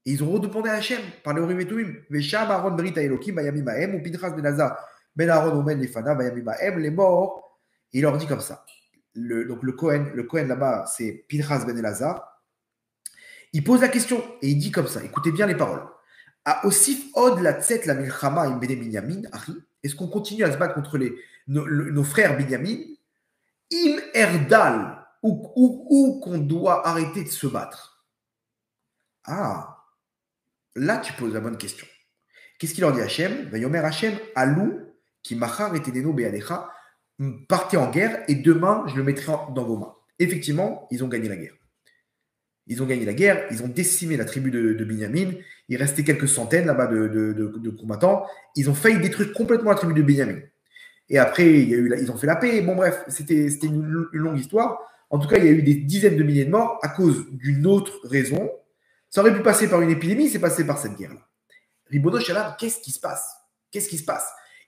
Et ils ont redemandé à Hachem par les Urim et Tumim. Vesham Aaron Brita Elokim Bayamim Ahem ou Pinchas ben Azar ben Aaron Omen Lefana Bayamim Ahem. Les morts. Et il leur dit comme ça. Donc le Kohen là-bas, c'est Pinchas ben Elazar. Il pose la question et il dit comme ça. Écoutez bien les paroles. A Osif Od la Tset la Milchama im Bene Binyamin Ari. Est-ce qu'on continue à se battre contre nos frères Binyamin? Im Erdal, ou qu'on doit arrêter de se battre? Ah, là tu poses la bonne question. Qu'est-ce qu'il leur dit Hachem? Vayomer Hachem Alou qui machar et teneno bealecha. Partez en guerre et demain je le mettrai dans vos mains. Effectivement, ils ont gagné la guerre. Ils ont décimé la tribu de Binyamin. Il restait quelques centaines là-bas de combattants. Ils ont failli détruire complètement la tribu de Binyamin. Et après, ils ont fait la paix. Bon, bref, c'était une longue histoire. En tout cas, il y a eu des dizaines de milliers de morts à cause d'une autre raison. Ça aurait pu passer par une épidémie, c'est passé par cette guerre-là. Ribono Shalom, qu'est-ce qui se passe?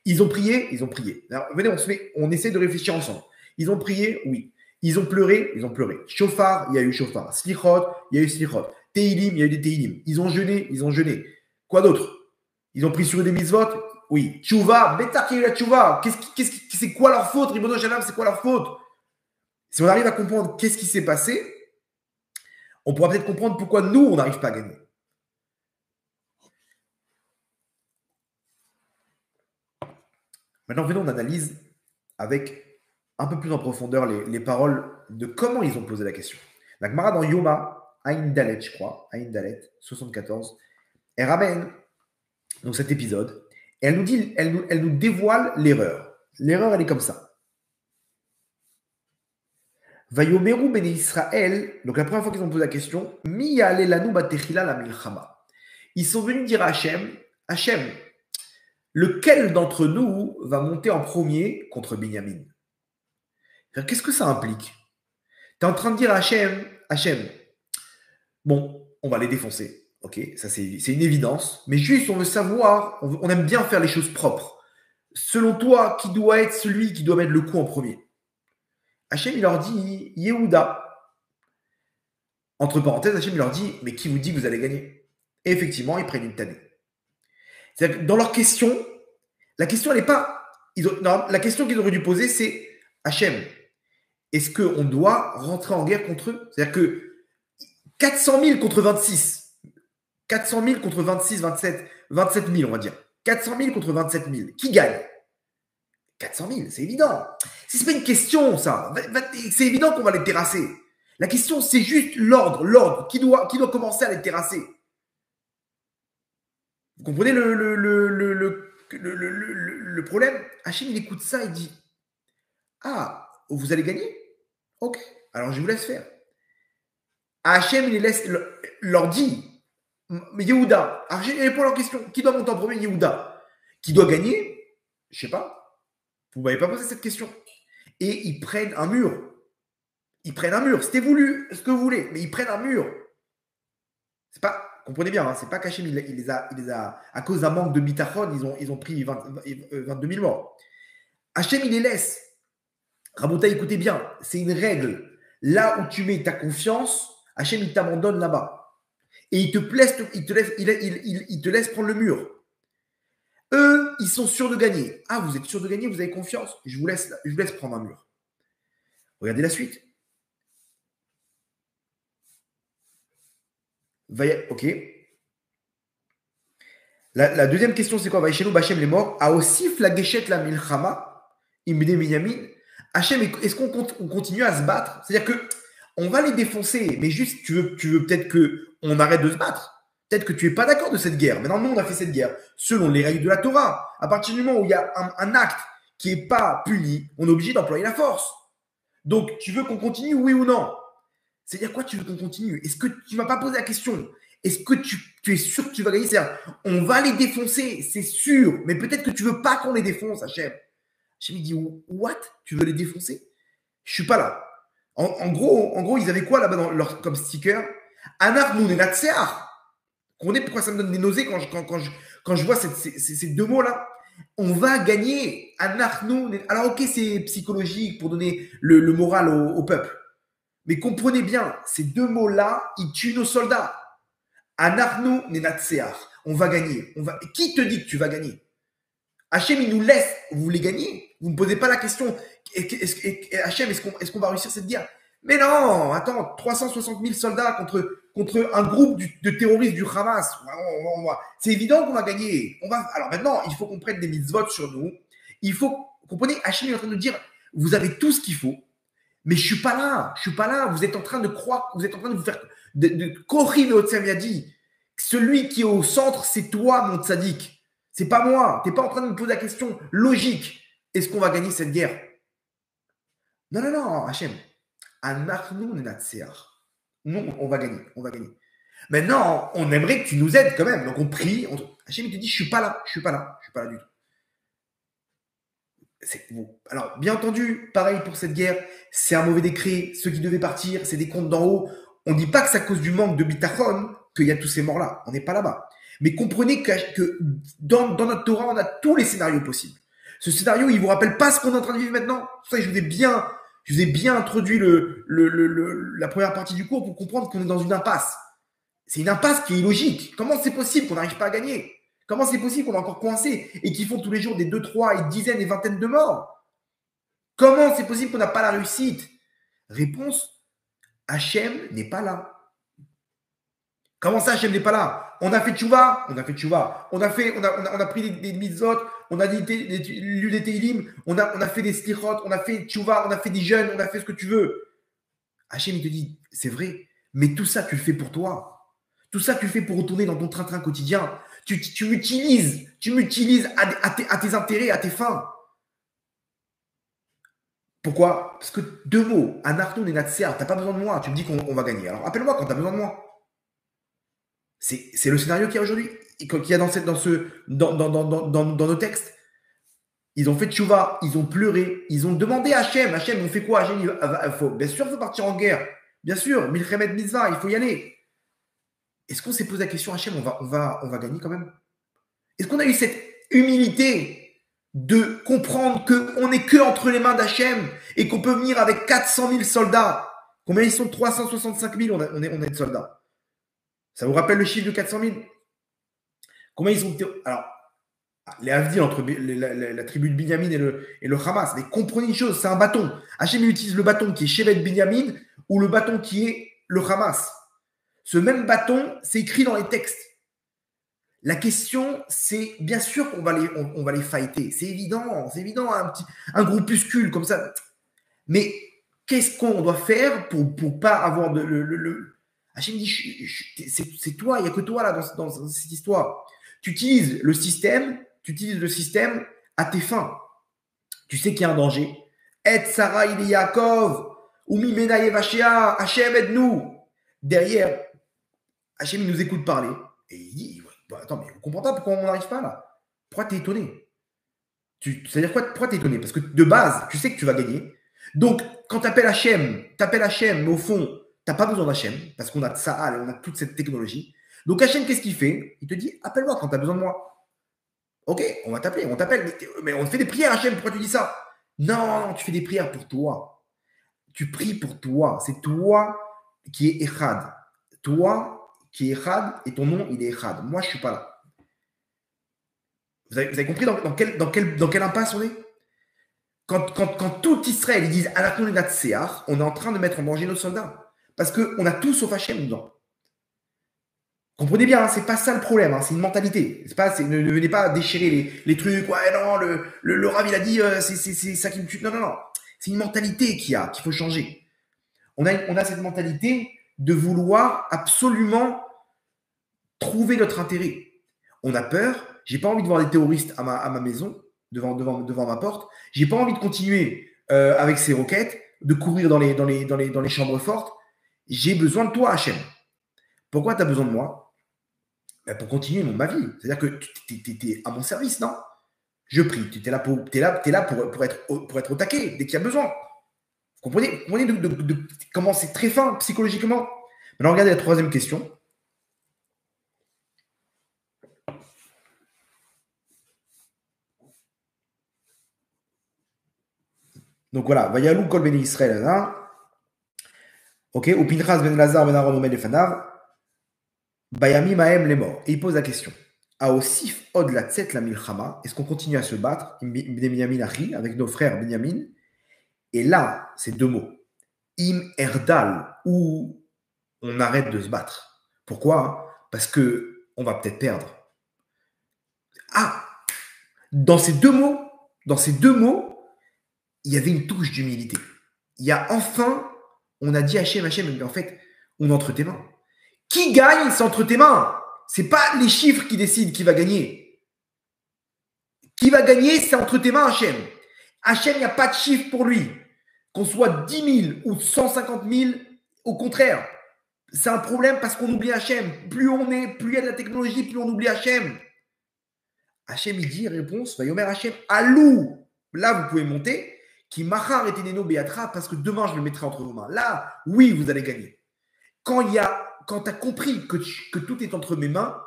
Ils ont prié. Alors, venez, on essaie de réfléchir ensemble. Ils ont prié, oui. Ils ont pleuré. Shofar, il y a eu Shofar. Slichot, il y a eu Slichot. Teilim, il y a eu des Teilim. Ils ont jeûné. Quoi d'autre? Ils ont pris sur des mitzvot. Oui. Tchouva, Betarki la Tchouva. C'est quoi leur faute? Ribono Shalom, c'est quoi leur faute? Si on arrive à comprendre qu'est-ce qui s'est passé, on pourra peut-être comprendre pourquoi nous, on n'arrive pas à gagner. Maintenant, venons, on analyse avec un peu plus en profondeur les paroles de comment ils ont posé la question. La Gemara dans Yoma, Aïn Dalet, je crois, Aïn Dalet, 74, elle ramène donc cet épisode et elle nous dévoile l'erreur. L'erreur, elle est comme ça. Vayomeru ben Israël, donc la première fois qu'ils ont posé la question, Mi ya'alelanu batechila la milchama. Ils sont venus dire à Hachem, lequel d'entre nous va monter en premier contre Binyamin? Qu'est-ce que ça implique? Tu es en train de dire à Hachem, bon, on va les défoncer. Ok, ça c'est une évidence. Mais juste, on veut savoir, on aime bien faire les choses propres. Selon toi, qui doit être celui qui doit mettre le coup en premier? Hachem, il leur dit Yehuda. Entre parenthèses, Hachem, il leur dit, mais qui vous dit que vous allez gagner? Et effectivement, ils prennent une tannée. C'est-à-dire que dans leur question, la question, elle n'est pas. La question qu'ils auraient dû poser, c'est Hachem, est-ce qu'on doit rentrer en guerre contre eux? C'est-à-dire que 400 000 contre 26, 400 000 contre 26, 27 000, on va dire. 400 000 contre 27 000. Qui gagne? 400 000, c'est évident. C'est pas une question, ça. C'est évident qu'on va les terrasser. La question, c'est juste l'ordre. Qui doit commencer à les terrasser? Vous comprenez le problème? Hachem, il écoute ça, il dit, ah, vous allez gagner? Ok, alors je vous laisse faire. Hachem, leur dit, Yehuda, Hachem, il répond à leur question. Qui doit monter en premier? Yehuda. Qui doit gagner? Je sais pas. Vous ne m'avez pas posé cette question. Et ils prennent un mur. C'était voulu ce que vous voulez, mais ils prennent un mur. C'est pas, comprenez bien, hein, c'est pas qu'Hachem, il les a, à cause d'un manque de bitachon, ils ont pris 22 000 morts. Hachem, il les laisse. Rabota, écoutez bien, c'est une règle. Là où tu mets ta confiance, Hachem, il t'abandonne là-bas. Et il te laisse prendre le mur. Eux, ils sont sûrs de gagner. Ah, vous êtes sûrs de gagner, vous avez confiance? Je vous laisse prendre un mur. Regardez la suite. Ok. La deuxième question, c'est quoi? Vaïchenu Bachem les morts. A aussi flageshet la milchama, imne minyamin. Hachem, est-ce qu'on continue à se battre? C'est-à-dire que on va les défoncer, mais juste, tu veux peut-être qu'on arrête de se battre. Peut-être que tu n'es pas d'accord de cette guerre. Maintenant, nous, on a fait cette guerre selon les règles de la Torah. À partir du moment où il y a un acte qui n'est pas puni, on est obligé d'employer la force. Donc, tu veux qu'on continue, oui ou non? C'est-à-dire quoi, tu veux qu'on continue? Est-ce que tu ne m'as pas posé la question? Est-ce que tu es sûr que tu vas gagner? C'est-à-dire, on va les défoncer, c'est sûr. Mais peut-être que tu ne veux pas qu'on les défonce, Hachem. Hachem, il dit, what? Tu veux les défoncer? Je ne suis pas là. En gros, ils avaient quoi là-bas comme sticker? Anar nous Natsear. Pourquoi ça me donne des nausées quand je vois ces deux mots-là? On va gagner. Anar nous. Alors, ok, c'est psychologique pour donner le moral au peuple. Mais comprenez bien, ces deux mots-là, ils tuent nos soldats. Anarnu nenatseach. On va gagner. Qui te dit que tu vas gagner? Hachem, il nous laisse. Vous voulez gagner? Vous ne me posez pas la question. Hachem, est-ce qu'on va réussir cette guerre? Mais non, attends, 360 000 soldats contre un groupe de terroristes du Hamas. C'est évident qu'on va gagner. Alors maintenant, il faut qu'on prenne des mitzvot sur nous. Vous comprenez, Hachem est en train de nous dire, vous avez tout ce qu'il faut. Mais je suis pas là. Vous êtes en train de croire, vous êtes en train de vous faire Korim et dit, celui qui est au centre, c'est toi, mon tzaddik. C'est pas moi. T'es pas en train de me poser la question logique. Est-ce qu'on va gagner cette guerre? Non, Hachem. Nous, on va gagner. Maintenant, on aimerait que tu nous aides quand même. Donc on prie. Hachem, il te dit, je suis pas là du tout. Alors, bien entendu, pareil pour cette guerre, c'est un mauvais décret. Ceux qui devaient partir, c'est des comptes d'en haut. On ne dit pas que c'est à cause du manque de bitachon qu'il y a tous ces morts-là. On n'est pas là-bas. Mais comprenez que dans notre Torah, on a tous les scénarios possibles. Ce scénario, il ne vous rappelle pas ce qu'on est en train de vivre maintenant. C'est pour ça que je vous ai bien introduit la première partie du cours pour comprendre qu'on est dans une impasse. C'est une impasse qui est illogique. Comment c'est possible qu'on n'arrive pas à gagner? Comment c'est possible qu'on est encore coincé et qu'ils font tous les jours des 2, 3 et dizaines et vingtaines de morts? Comment c'est possible qu'on n'a pas la réussite? Réponse, Hachem n'est pas là. Comment ça, Hachem n'est pas là? On a fait tchouva. On a pris des mitzvot, on a lu des Teilim, on a fait des slichot, on a fait tchouva, on a fait des jeûnes, on a fait ce que tu veux. Hachem, il te dit, c'est vrai, mais tout ça, tu le fais pour toi. Tout ça, tu le fais pour retourner dans ton train-train quotidien. Tu m'utilises à tes intérêts, à tes fins. Pourquoi? Parce que deux mots, Anarton et Natsear, tu n'as pas besoin de moi, tu me dis qu'on va gagner. Alors appelle-moi quand tu as besoin de moi. C'est le scénario qu'il y a aujourd'hui, qu'il y a dans nos textes. Ils ont fait tchouva, ils ont pleuré, ils ont demandé à Hachem, on fait quoi? Hachem, bien sûr, il faut partir en guerre. Bien sûr, Milchemet Mitzvah, il faut y aller. Est-ce qu'on s'est posé la question, Hachem, on va gagner quand même? Est-ce qu'on a eu cette humilité de comprendre qu'on n'est que entre les mains d'Hachem et qu'on peut venir avec 400 000 soldats? Combien ils sont? 365 000, on est de soldats. Ça vous rappelle le chiffre de 400 000? Combien ils sont? Alors, les Avdil entre la tribu de Binyamin et le Hamas. Mais comprenez une chose, c'est un bâton. Hachem utilise le bâton qui est Shevet Binyamin ou le bâton qui est le Hamas. Ce même bâton, c'est écrit dans les textes. La question, c'est bien sûr qu'on on va les fighter. C'est évident, un groupuscule comme ça. Mais qu'est-ce qu'on doit faire pour pas avoir de Hachem dit, c'est toi, il n'y a que toi là dans cette histoire. Tu utilises le système à tes fins. Tu sais qu'il y a un danger. Et Sarah il Yaakov, Umi Mena Yevashia, Hachem aide-nous. Derrière, Hachem il nous écoute parler. Et il dit, attends, mais vous comprenez pas pourquoi on n'arrive pas là? Pourquoi t'es étonné? C'est-à-dire quoi? Pourquoi t'es étonné? Parce que de base, tu sais que tu vas gagner. Donc, quand tu appelles Hachem, mais au fond, tu n'as pas besoin d'Hachem, parce qu'on a Tsahal, on a toute cette technologie. Donc, Hachem, qu'est-ce qu'il fait? Il te dit, appelle-moi quand tu as besoin de moi. Ok, on va t'appeler, on t'appelle, mais on fait des prières, Hachem, pourquoi tu dis ça? Non, tu fais des prières pour toi. Tu pries pour toi. C'est toi qui es Echad. Toi qui es Echad, et ton nom, il est Echad. Moi, je ne suis pas là. Vous avez compris dans quelle impasse on est? Quand tout Israël ils disent on est en train de mettre en danger nos soldats. Parce qu'on a tout sauf Hachem dedans. Comprenez bien, c'est pas ça le problème, c'est une mentalité. Ne venez pas déchirer les trucs. Ouais, non, le Rav il a dit c'est ça qui me tue. Non. C'est une mentalité qu'il faut changer. On a cette mentalité de vouloir absolument trouver notre intérêt. On a peur. J'ai pas envie de voir des terroristes à ma maison, devant ma porte. J'ai pas envie de continuer avec ces roquettes, de courir dans les chambres fortes. J'ai besoin de toi, Hachem. Pourquoi tu as besoin de moi? Pour continuer ma vie. C'est-à-dire que tu es à mon service, non? Je prie. Tu es là pour être au taquet dès qu'il y a besoin. Vous comprenez comment c'est très fin psychologiquement? Maintenant, regardez la troisième question. Donc voilà, Vayalou kol beni Israël, ok, ou Pinchas ben Lazar ben Aaron omed lefanav, Bayami maem les morts. Et il pose la question. Aosif od la tset la milchama, est-ce qu'on continue à se battre, Binyamin Achi, avec nos frères Binyamin? Et là, c'est deux mots. Im erdal, ou on arrête de se battre. Pourquoi? Parce que on va peut-être perdre. Ah, dans ces deux mots, il y avait une touche d'humilité. Il y a enfin, on a dit Hachem, mais en fait, on est entre tes mains. Qui gagne, c'est entre tes mains. C'est pas les chiffres qui décident qui va gagner. Qui va gagner, c'est entre tes mains, Hachem. Hachem, il n'y a pas de chiffre pour lui. Qu'on soit 10 000 ou 150 000, au contraire. C'est un problème parce qu'on oublie Hachem. Plus il y a de la technologie, plus on oublie Hachem. Hachem, il dit, réponse, va yomer Hachem, alou. Là, vous pouvez monter. Qui machar et teneno beatra, parce que demain, je le mettrai entre vos mains. Là, oui, vous allez gagner. Quand tu as compris que tout est entre mes mains,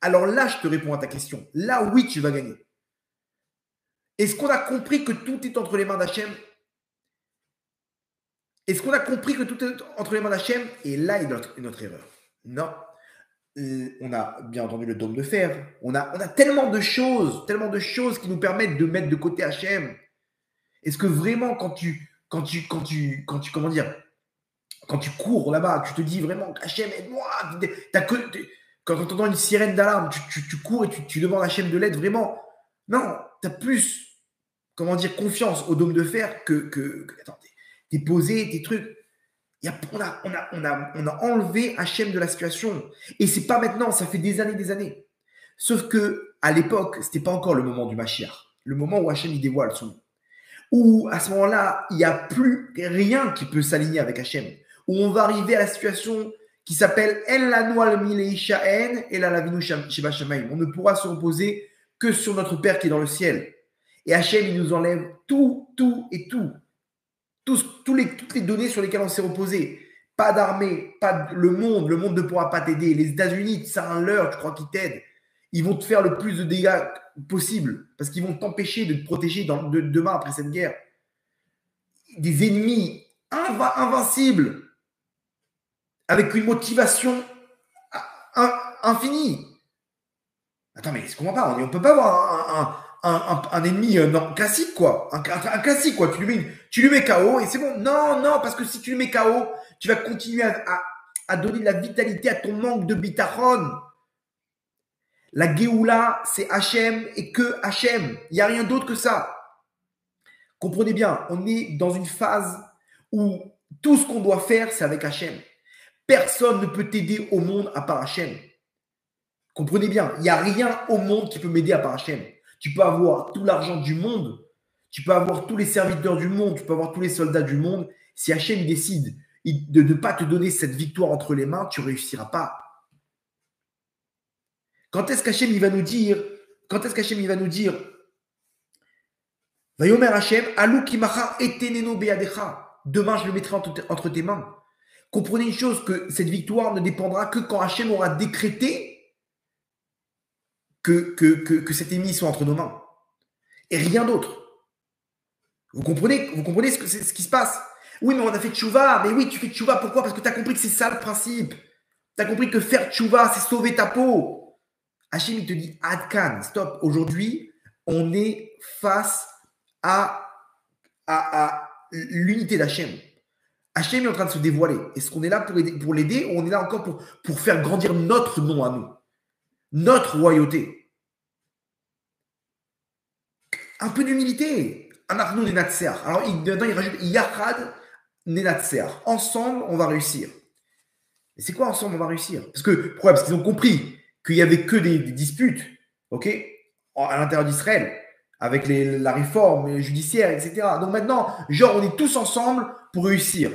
alors là, je te réponds à ta question. Là, oui, tu vas gagner. Est-ce qu'on a compris que tout est entre les mains d'Hachem? Est-ce qu'on a compris que tout est entre les mains d'Hachem? Et là, il y a notre erreur. Non. On a bien entendu le dôme de fer. On a tellement de choses qui nous permettent de mettre de côté Hachem. Est-ce que vraiment, quand tu cours là-bas, tu te dis vraiment, Hachem, aide-moi. Quand tu entends une sirène d'alarme, tu cours et tu demandes Hachem de l'aide, vraiment. Non, tu as plus, confiance au dôme de fer que attends, t'es posé, tes trucs. On a enlevé Hachem de la situation. Et c'est pas maintenant, ça fait des années. Sauf que à l'époque, c'était pas encore le moment du Mashiach. Le moment où Hachem il dévoile son nom. Où à ce moment-là, il n'y a plus rien qui peut s'aligner avec Hachem. Où on va arriver à la situation qui s'appelle En lanu al mileishaen et la lavinu sheba shamayim. On ne pourra se reposer que sur notre Père qui est dans le ciel. Et Hachem, il nous enlève tout. Toutes les données sur lesquelles on s'est reposé. Pas d'armée, le monde ne pourra pas t'aider. Les États-Unis, c'est un leurre, tu crois qu'ils t'aident. Ils vont te faire le plus de dégâts possible parce qu'ils vont t'empêcher de te protéger demain après cette guerre. Des ennemis invincibles avec une motivation infinie. Attends, mais je comprends pas. On ne peut pas avoir un ennemi classique, quoi. Un classique, quoi. Tu lui mets KO et c'est bon. Non, parce que si tu lui mets KO, tu vas continuer à donner de la vitalité à ton manque de bitachon. La Géoula, c'est Hachem et que Hachem. Il n'y a rien d'autre que ça. Comprenez bien, on est dans une phase où tout ce qu'on doit faire, c'est avec Hachem. Personne ne peut t'aider au monde à part Hachem. Comprenez bien, il n'y a rien au monde qui peut m'aider à part Hachem. Tu peux avoir tout l'argent du monde, tu peux avoir tous les serviteurs du monde, tu peux avoir tous les soldats du monde. Si Hachem décide de ne pas te donner cette victoire entre les mains, tu ne réussiras pas. Quand est-ce qu'Hachem il va nous dire, Vayomer Hachem, Alou kimacha eteneno beadecha. Demain, je le mettrai entre tes mains. Comprenez une chose, que cette victoire ne dépendra que quand Hachem aura décrété que cette ennemie soit entre nos mains. Et rien d'autre. Vous comprenez ce qui se passe? Oui, mais on a fait tchouva. Mais oui, tu fais tchouva. Pourquoi? Parce que tu as compris que c'est ça le principe. Tu as compris que faire tchouva, c'est sauver ta peau. Hachem, il te dit, Adkan, stop. Aujourd'hui, on est face à l'unité d'Hachem. Hachem est en train de se dévoiler. Est-ce qu'on est là pour l'aider ou on est là encore pour faire grandir notre nom à nous, notre royauté? Un peu d'humilité. Anachnu nenatseach. Alors, dedans, il rajoute Yachad nenatseach. Ensemble, on va réussir. Et c'est quoi ensemble, on va réussir? Pourquoi? Parce qu'ils ont compris qu'il n'y avait que des disputes, ok, à l'intérieur d'Israël, avec la réforme judiciaire, etc. Donc maintenant, genre, on est tous ensemble pour réussir.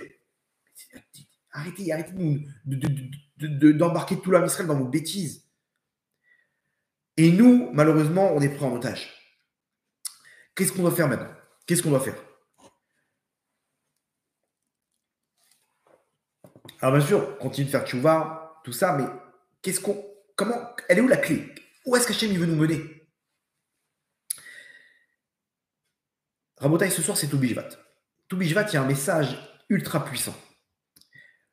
Arrêtez d'embarquer tout l'âme Israël dans vos bêtises. Et nous, malheureusement, on est pris en otage. Qu'est-ce qu'on doit faire maintenant? Qu'est-ce qu'on doit faire? Alors bien sûr, continue de faire tchouva, tout ça, mais elle est où la clé? Où est-ce qu'Hachem il veut nous mener? Rabotai, ce soir, c'est Toubishvat. Toubishvat, il y a un message ultra puissant.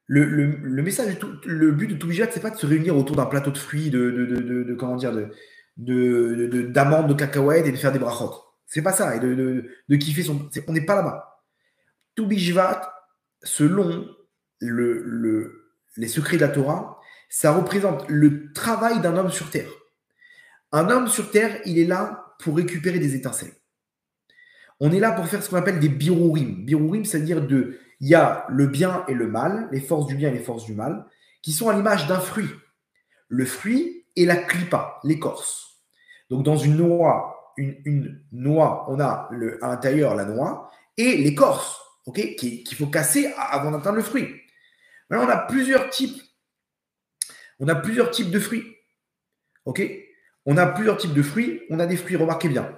Le message, le but de Toubishvat, c'est pas de se réunir autour d'un plateau de fruits, d'amandes, de cacahuètes et de faire des brachot. C'est pas ça, et de kiffer on n'est pas là-bas. Toubishvat, selon les secrets de la Torah, ça représente le travail d'un homme sur terre. Un homme sur terre, il est là pour récupérer des étincelles. On est là pour faire ce qu'on appelle des birourim. Birourim, c'est-à-dire il y a le bien et le mal, les forces du bien et les forces du mal, qui sont à l'image d'un fruit. Le fruit est la clipa, l'écorce. Donc dans une noix, une noix, on a à l'intérieur la noix et l'écorce, ok, qu'il faut casser avant d'atteindre le fruit. Maintenant, on a plusieurs types de fruits. Ok, on a plusieurs types de fruits. On a des fruits, remarquez bien,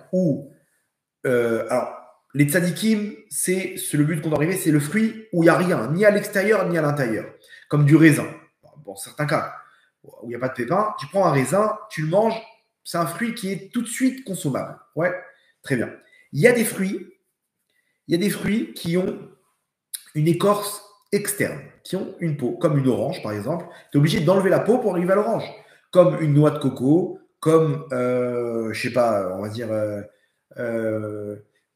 alors, les tzadikim, le but qu'on doit arriver, c'est le fruit où il n'y a rien, ni à l'extérieur, ni à l'intérieur. Comme du raisin. Bon, certains cas où il n'y a pas de pépins, tu prends un raisin, tu le manges, c'est un fruit qui est tout de suite consommable. Ouais, très bien. Il y a des fruits qui ont une écorce externe, qui ont une peau, comme une orange par exemple. Tu es obligé d'enlever la peau pour arriver à l'orange. Comme une noix de coco, comme, je sais pas, on va dire...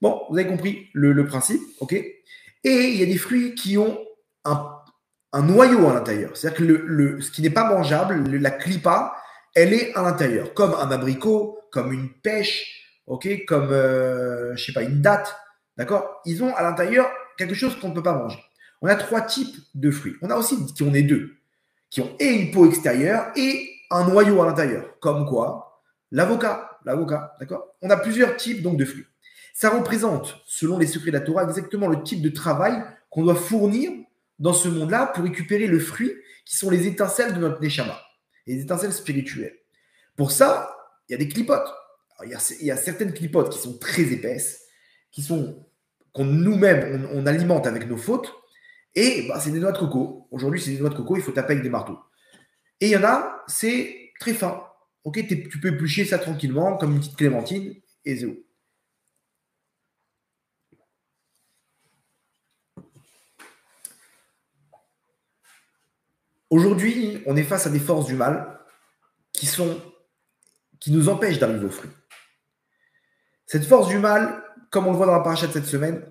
bon, vous avez compris le principe, ok? Et il y a des fruits qui ont un noyau à l'intérieur. C'est-à-dire que ce qui n'est pas mangeable, la clipa, elle est à l'intérieur. Comme un abricot, comme une pêche, ok? Comme, je sais pas, une date, d'accord? Ils ont à l'intérieur quelque chose qu'on ne peut pas manger. On a 3 types de fruits. On a aussi qui ont les deux, qui ont et une peau extérieure et un noyau à l'intérieur. Comme quoi? L'avocat, d'accord? On a plusieurs types donc de fruits. Ça représente, selon les secrets de la Torah, exactement le type de travail qu'on doit fournir dans ce monde-là pour récupérer le fruit qui sont les étincelles de notre neshama, les étincelles spirituelles. Pour ça, il y a des clipotes. Alors, il y a certaines clipotes qui sont très épaisses, qu'on nous-mêmes, on alimente avec nos fautes, et c'est des noix de coco. Aujourd'hui, c'est des noix de coco, il faut taper avec des marteaux. Et il y en a, c'est très fin. Ok, tu peux éplucher ça tranquillement, comme une petite clémentine, et c'est où. Aujourd'hui, on est face à des forces du mal qui nous empêchent d'arriver au fruit. Cette force du mal, comme on le voit dans la paracha de cette semaine,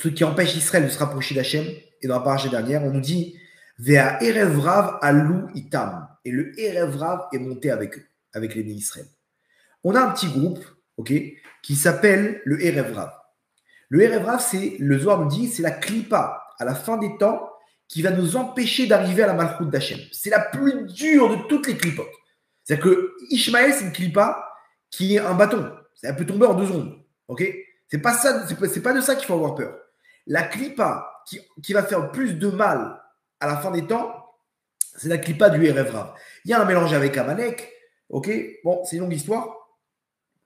ce qui empêche Israël de se rapprocher d'Hachem, et dans la paracha dernière, on nous dit Vea Erev Rav alou itam. Et le Erev Rav est monté avec eux, avec les Israël. On a un petit groupe, ok, qui s'appelle le Erev Rav. Le Erev Rav, le Zohar nous dit, c'est la klipa à la fin des temps qui va nous empêcher d'arriver à la malchoute d'Hachem. C'est la plus dure de toutes les clipotes. C'est-à-dire que Ishmaël, c'est une clipa qui est un bâton. Elle peut tomber en 2 secondes. Ok? C'est pas ça, c'est pas de ça qu'il faut avoir peur. La clipa qui va faire plus de mal à la fin des temps, c'est la clipa du Erev Rav. Il y a un mélange avec Amalek. Ok? Bon, c'est une longue histoire.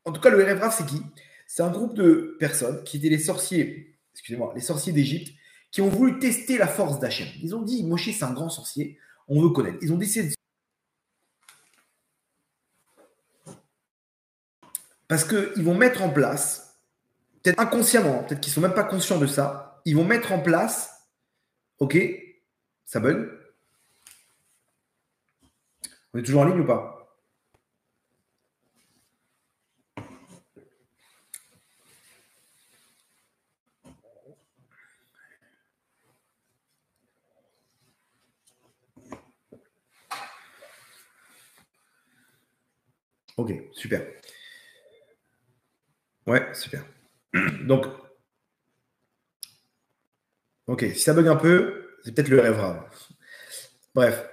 En tout cas, le Erev Rav, c'est qui? C'est un groupe de personnes qui étaient les sorciers, les sorciers d'Égypte, qui ont voulu tester la force d'Hachem. Ils ont dit, Moshe, c'est un grand sorcier, on veut connaître. Ils ont décidé de... Parce qu'ils vont mettre en place, peut-être inconsciemment, peut-être qu'ils ne sont même pas conscients de ça, ils vont mettre en place, ok, ça bug. On est toujours en ligne ou pas? Ok, super. Ouais, super. Donc, ok, si ça bug un peu, c'est peut-être le rêve rare. Bref,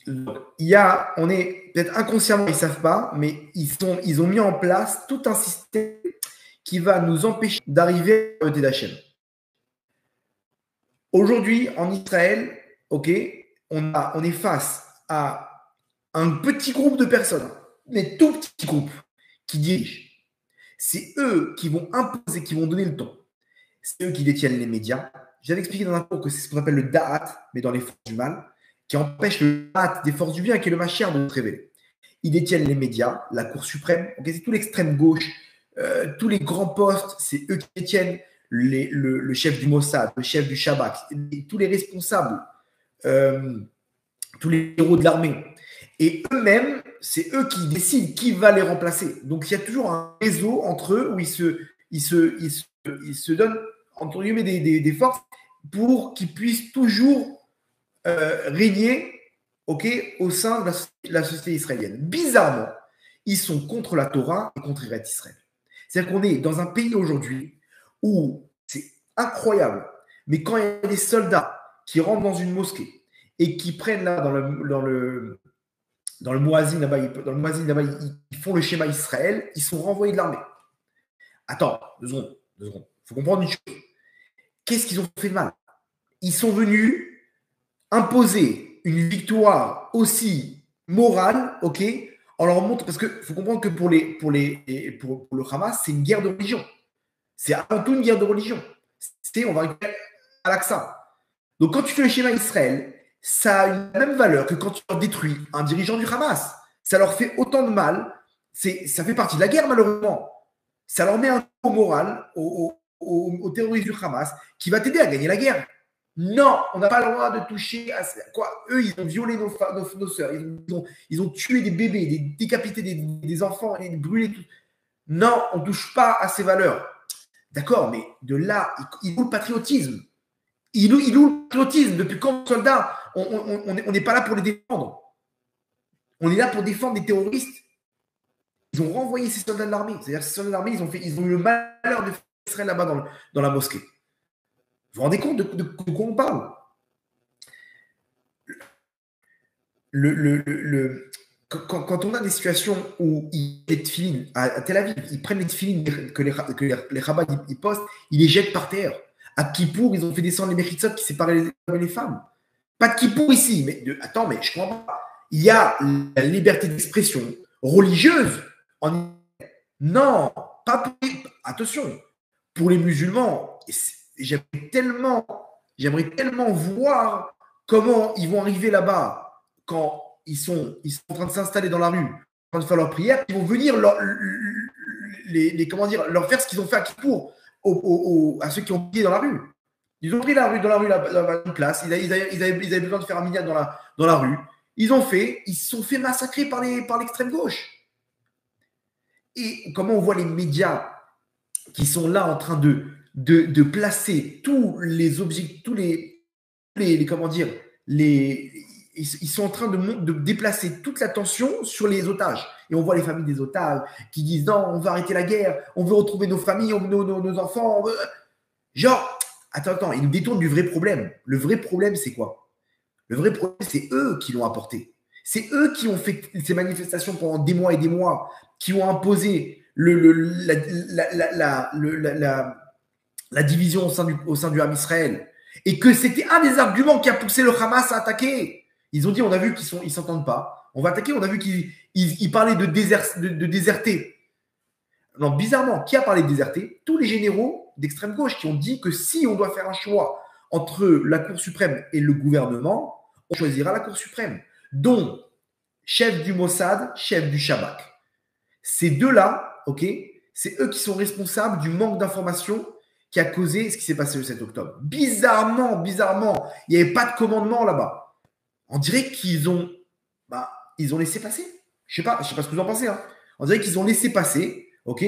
on est peut-être inconsciemment, ils ne savent pas, mais ils ont mis en place tout un système qui va nous empêcher d'arriver à côté d'Hachem. Aujourd'hui, en Israël, ok, on est face à un petit groupe de personnes, mais tout petit groupe qui dirigent. C'est eux qui vont imposer, qui vont donner le ton. C'est eux qui détiennent les médias. J'avais expliqué dans un cours que c'est ce qu'on appelle le Da'at, mais dans les forces du mal, qui empêche le Da'at des forces du bien, qui est le Mashiach, de se révéler. Ils détiennent les médias, la Cour suprême, okay, c'est tout l'extrême gauche, tous les grands postes, c'est eux qui détiennent le chef du Mossad, le chef du Shabak, tous les responsables, tous les héros de l'armée. Et eux-mêmes, c'est eux qui décident qui va les remplacer. Donc, il y a toujours un réseau entre eux où ils se donnent, entre guillemets, des forces pour qu'ils puissent toujours régner, au sein de la société israélienne. Bizarrement, ils sont contre la Torah et contre Israël. C'est-à-dire qu'on est dans un pays aujourd'hui où c'est incroyable, mais quand il y a des soldats qui rentrent dans une mosquée et qui prennent là dans le muazzin là-bas, ils font le schéma Israël, ils sont renvoyés de l'armée. Attends, 2 secondes. Il faut comprendre une chose. Qu'est-ce qu'ils ont fait de mal? Ils sont venus imposer une victoire aussi morale, ok, en leur montrant, parce qu'il faut comprendre que pour le Hamas, c'est une guerre de religion. C'est avant tout une guerre de religion. On va récupérer Al-Aqsa. Donc quand tu fais le schéma Israël, ça a une même valeur que quand tu leur détruis un dirigeant du Hamas. Ça leur fait autant de mal. Ça fait partie de la guerre, malheureusement. Ça leur met un coup moral aux terroristes du Hamas qui va t'aider à gagner la guerre. Non, on n'a pas le droit de toucher à quoi. Eux, ils ont violé nos sœurs. Ils ont tué des bébés, décapité des enfants, et brûlé tout. Non, on ne touche pas à ces valeurs. D'accord, mais de là, il loue le patriotisme. Il loue le patriotisme. Depuis quand, soldats, on n'est pas là pour les défendre. On est là pour défendre des terroristes. Ils ont renvoyé ces soldats de l'armée. C'est-à-dire que ces soldats de l'armée, ils ont eu le malheur de faire Israël là-bas dans la mosquée. Vous vous rendez compte de quoi on parle? Quand on a des situations où les tefilines, à Tel Aviv, ils prennent les tefilines que les rabbins ils postent, ils les jettent par terre. À Kippour, ils ont fait descendre les méchitsot qui séparaient les hommes et les femmes. Pas de Kippour ici. Mais attends, mais je comprends pas. Il y a la liberté d'expression religieuse en... Non, pas pour les... Attention, pour les musulmans, j'aimerais tellement voir comment ils vont arriver là-bas quand ils sont en train de s'installer dans la rue, en train de faire leur prière, ils vont venir leur faire ce qu'ils ont fait à Kippour à ceux qui ont prié dans la rue. Ils ont pris dans la rue une place, ils avaient besoin de faire un minyan dans la rue. Ils se sont fait massacrer par l'extrême gauche. Et comment on voit les médias qui sont là en train de placer tous les objets, ils sont en train de déplacer toute l'attention sur les otages. Et on voit les familles des otages qui disent non, on veut arrêter la guerre, on veut retrouver nos familles, nos enfants. Genre, Attends, ils nous détournent du vrai problème. Le vrai problème, c'est quoi? Le vrai problème, c'est eux qui l'ont apporté. C'est eux qui ont fait ces manifestations pendant des mois et des mois, qui ont imposé la division au sein du Ham Israël. Et que c'était un des arguments qui a poussé le Hamas à attaquer. Ils ont dit, on a vu qu'ils ne s'entendent pas. On va attaquer, on a vu qu'ils parlaient de déserter. Non, bizarrement, qui a parlé de déserter? Tous les généraux d'extrême gauche qui ont dit que si on doit faire un choix entre la Cour suprême et le gouvernement, on choisira la Cour suprême, dont chef du Mossad, chef du Shabak. Ces deux-là, ok, c'est eux qui sont responsables du manque d'information qui a causé ce qui s'est passé le 7 octobre. Bizarrement, il n'y avait pas de commandement là-bas. On dirait qu'ils ont, ils ont laissé passer. Je sais pas ce que vous en pensez. Hein. On dirait qu'ils ont laissé passer, ok,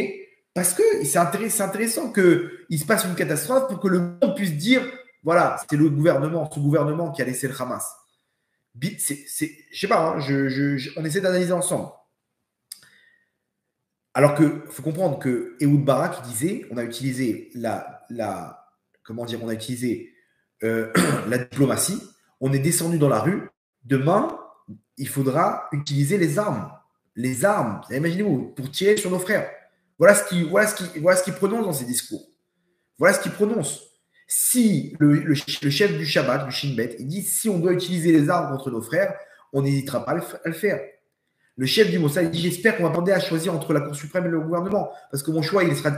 parce que c'est intéressant qu'il se passe une catastrophe pour que le monde puisse dire, voilà, c'était ce gouvernement qui a laissé le Hamas. Je sais pas, hein, on essaie d'analyser ensemble. Alors qu'il faut comprendre que Ehud Barak disait, on a utilisé la diplomatie, on est descendu dans la rue, demain, il faudra utiliser les armes. Les armes, imaginez-vous, pour tirer sur nos frères. Voilà ce qu'il prononce dans ses discours. Voilà ce qu'il prononce. Si le chef du Shabbat, du Shin Bet, il dit si on doit utiliser les armes contre nos frères, on n'hésitera pas à le faire. Le chef du Mossad dit j'espère qu'on va demander à choisir entre la Cour suprême et le gouvernement, parce que mon choix il sera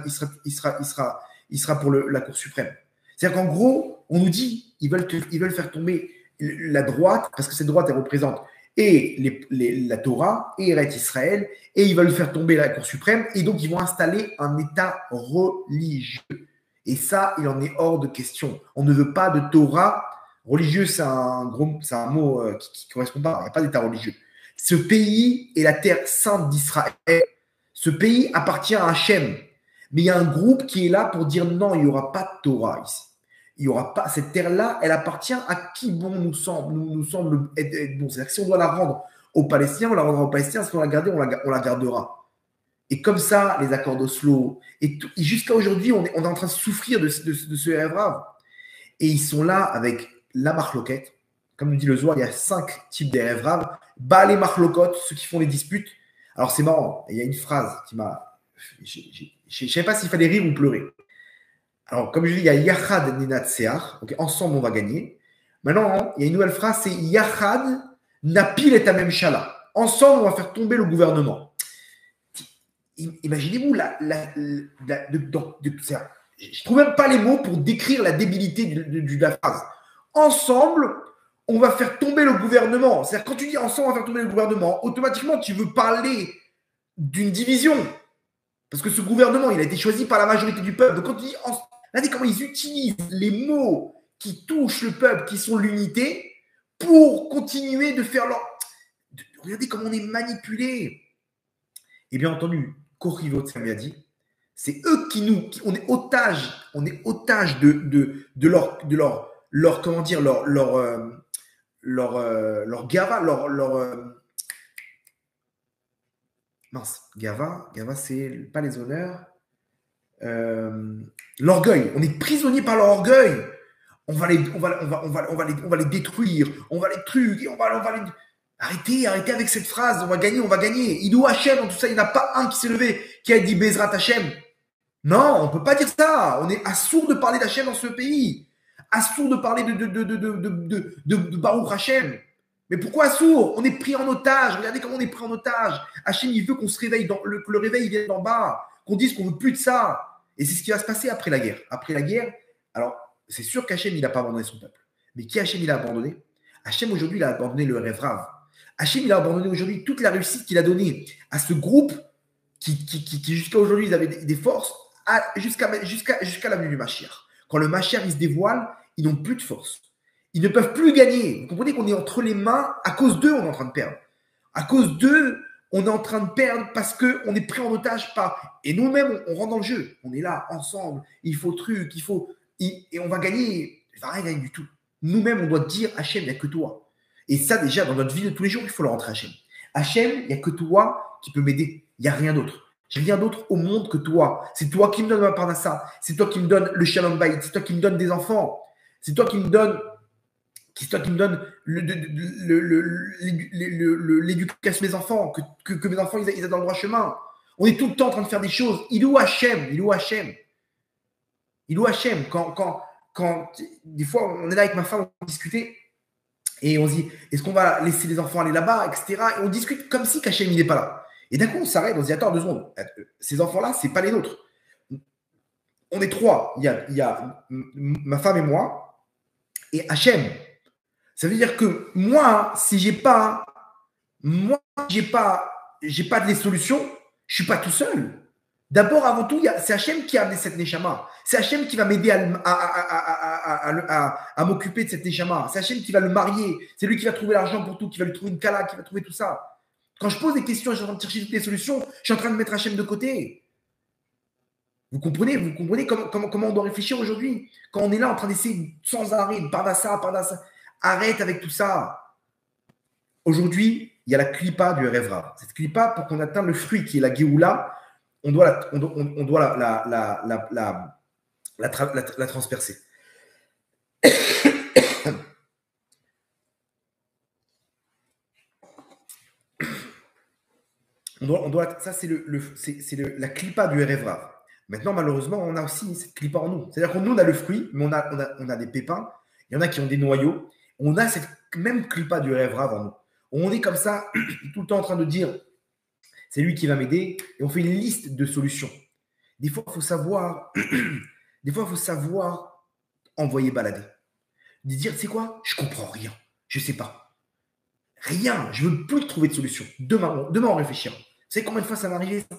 pour la Cour suprême. C'est-à-dire qu'en gros, on nous dit ils veulent faire tomber la droite, parce que cette droite elle représente et la Torah et Eretz Israël, et ils veulent faire tomber la Cour suprême, et donc ils vont installer un État religieux. Et ça, il en est hors de question. On ne veut pas de Torah. Religieux, c'est un mot qui ne correspond pas. Il n'y a pas d'État religieux. Ce pays est la terre sainte d'Israël. Ce pays appartient à Hachem. Mais il y a un groupe qui est là pour dire non, il n'y aura pas de Torah ici. Il y aura pas, cette terre-là, elle appartient à qui bon nous semble être bon. C'est-à-dire que si on doit la rendre aux Palestiniens, on la rendra aux Palestiniens. Si on la garder, on la gardera. Et comme ça, les accords d'Oslo, et jusqu'à aujourd'hui, on est en train de souffrir de ce rêve. Et ils sont là avec la marloquette. Comme nous dit le Zohar, il y a 5 types de rêves. Bas les marloquotes, ceux qui font les disputes. Alors c'est marrant, il y a une phrase qui m'a... Je ne sais pas s'il fallait rire ou pleurer. Alors comme je dis, il y a Yachad Ninatseach, donc ensemble on va gagner. Maintenant, il y a une nouvelle phrase, c'est Yachad Napil et Tamem Shala. Ensemble, on va faire tomber le gouvernement. Imaginez-vous, je ne trouve même pas les mots pour décrire la débilité de la phrase. Ensemble, on va faire tomber le gouvernement. C'est-à-dire, quand tu dis ensemble, on va faire tomber le gouvernement, automatiquement, tu veux parler d'une division. Parce que ce gouvernement, il a été choisi par la majorité du peuple. Donc, quand tu dis regardez comment ils utilisent les mots qui touchent le peuple, qui sont l'unité, pour continuer de faire leur. Regardez comment on est manipulé. Et bien entendu, Corriveau a dit, c'est eux on est otage de leur comment dire, leur gava, gava, c'est pas les honneurs, l'orgueil. On est prisonnier par leur orgueil. On va les détruire, on va les trucs, on va les. Arrêtez avec cette phrase, on va gagner. Idou Hachem, dans tout ça, il n'y en a pas un qui s'est levé, qui a dit Bezrat Hachem. Non, on ne peut pas dire ça. On est assourd de parler d'Hachem dans ce pays. Assourd de parler de Baruch Hachem. Mais pourquoi assourd? On est pris en otage. Regardez comment on est pris en otage. Hachem, il veut qu'on se réveille, que le réveil vienne d'en bas, qu'on dise qu'on ne veut plus de ça. Et c'est ce qui va se passer après la guerre. Après la guerre, alors, c'est sûr qu'Hachem, il n'a pas abandonné son peuple. Mais qui Hachem, il a abandonné? Hachem, aujourd'hui, il a abandonné le rêve rave. Hachem, il a abandonné aujourd'hui toute la réussite qu'il a donnée à ce groupe qui jusqu'à aujourd'hui, ils avaient des forces jusqu'à la venue du Mashiach. Quand le Mashiach, il se dévoile, ils n'ont plus de force. Ils ne peuvent plus gagner. Vous comprenez qu'on est entre les mains, à cause d'eux, on est en train de perdre. À cause d'eux, on est en train de perdre parce qu'on est pris en otage par... Et nous-mêmes, on rentre dans le jeu. On est là, ensemble, il faut truc, et on va gagner. Il ne va rien gagner du tout. Nous-mêmes, on doit dire, Hachem, il n'y a que toi. Et ça, déjà, dans notre vie de tous les jours, il faut le rentrer à Hachem. Hachem, il n'y a que toi qui peux m'aider. Il n'y a rien d'autre. J'ai rien d'autre au monde que toi. C'est toi qui me donnes ma parnassa. C'est toi qui me donnes le shalom bayit. C'est toi qui me donnes des enfants. C'est toi qui me donnes l'éducation des enfants, que mes enfants ils aient dans le droit chemin. On est tout le temps en train de faire des choses. Il est où Hachem? Il est où Hachem? Il est où Hachem? Quand des fois on est là avec ma femme, on discutait et on se dit est-ce qu'on va laisser les enfants aller là-bas, etc. Et on discute comme si Hachem il n'est pas là. Et d'un coup on s'arrête, on se dit attends 2 secondes, ces enfants-là c'est pas les nôtres. On est trois. Il y a ma femme et moi et Hachem. Ça veut dire que moi, si j'ai pas de les solutions, je suis pas tout seul. D'abord, avant tout, c'est Hachem qui a amené cette Neshama. C'est Hachem qui va m'aider à m'occuper de cette Neshama. C'est Hachem qui va le marier. C'est lui qui va trouver l'argent pour tout, qui va lui trouver une kala, qui va trouver tout ça. Quand je pose des questions, je suis en train de chercher toutes les solutions, je suis en train de mettre Hachem de côté. Vous comprenez comment on doit réfléchir aujourd'hui? Quand on est là en train d'essayer sans arrêt, pardassa. Arrête avec tout ça. Aujourd'hui, il y a la clipa du Revra. Cette clipa, pour qu'on atteigne le fruit qui est la Géoula, on doit la transpercer. Ça, c'est la clipa du Revra. Maintenant, malheureusement, on a aussi cette clipa en nous. C'est-à-dire qu'on nous, on a le fruit, mais on a des pépins. Il y en a qui ont des noyaux. On a cette même clipa du Revra en nous. On est comme ça, tout le temps en train de dire c'est lui qui va m'aider, et on fait une liste de solutions. Des fois, il faut savoir envoyer balader. De dire, c'est quoi? Je comprends rien. Je ne sais pas. Rien. Je ne veux plus trouver de solution. Demain, on réfléchira. Vous savez combien de fois ça m'est arrivé ça?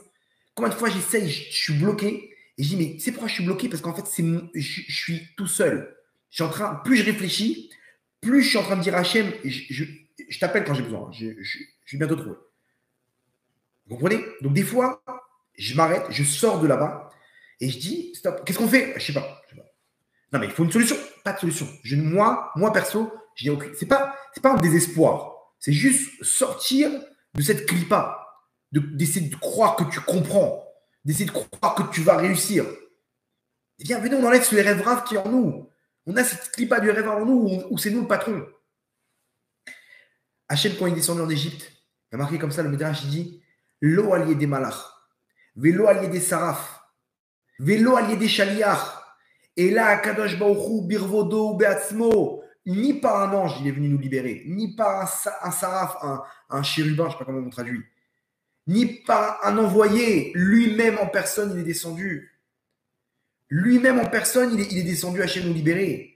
Combien de fois j'essaye, je suis bloqué, et je dis, mais c'est pourquoi je suis bloqué? Parce qu'en fait, je suis tout seul. Plus je réfléchis, plus je suis en train de dire à Hachem, je t'appelle quand j'ai besoin. Je vais bientôt trouver. Vous comprenez? Donc, des fois, je m'arrête, je sors de là-bas et je dis, stop, qu'est-ce qu'on fait? Je sais pas. Non, mais il faut une solution. Pas de solution. Moi perso, je dis, ok, c'est pas un désespoir. C'est juste sortir de cette clipa, d'essayer de croire que tu comprends, d'essayer de croire que tu vas réussir. Eh bien, venez, on enlève ce rêve rave qui est en nous. On a cette clipa du rêve en nous où c'est nous le patron. Hachem, quand il est descendu en Égypte, il a marqué comme ça, le Midrash, il dit, Lo allié des malach, velo allié des saraf, velo allié des chaliach. Et là, Akadosh Baruchou, Birvodo, Beatzmo, ni par un ange, il est venu nous libérer, ni par un saraf, un chérubin, je ne sais pas comment on traduit, ni par un envoyé, lui-même en personne, il est descendu. Lui-même en personne, il est descendu, Hachem nous libérer.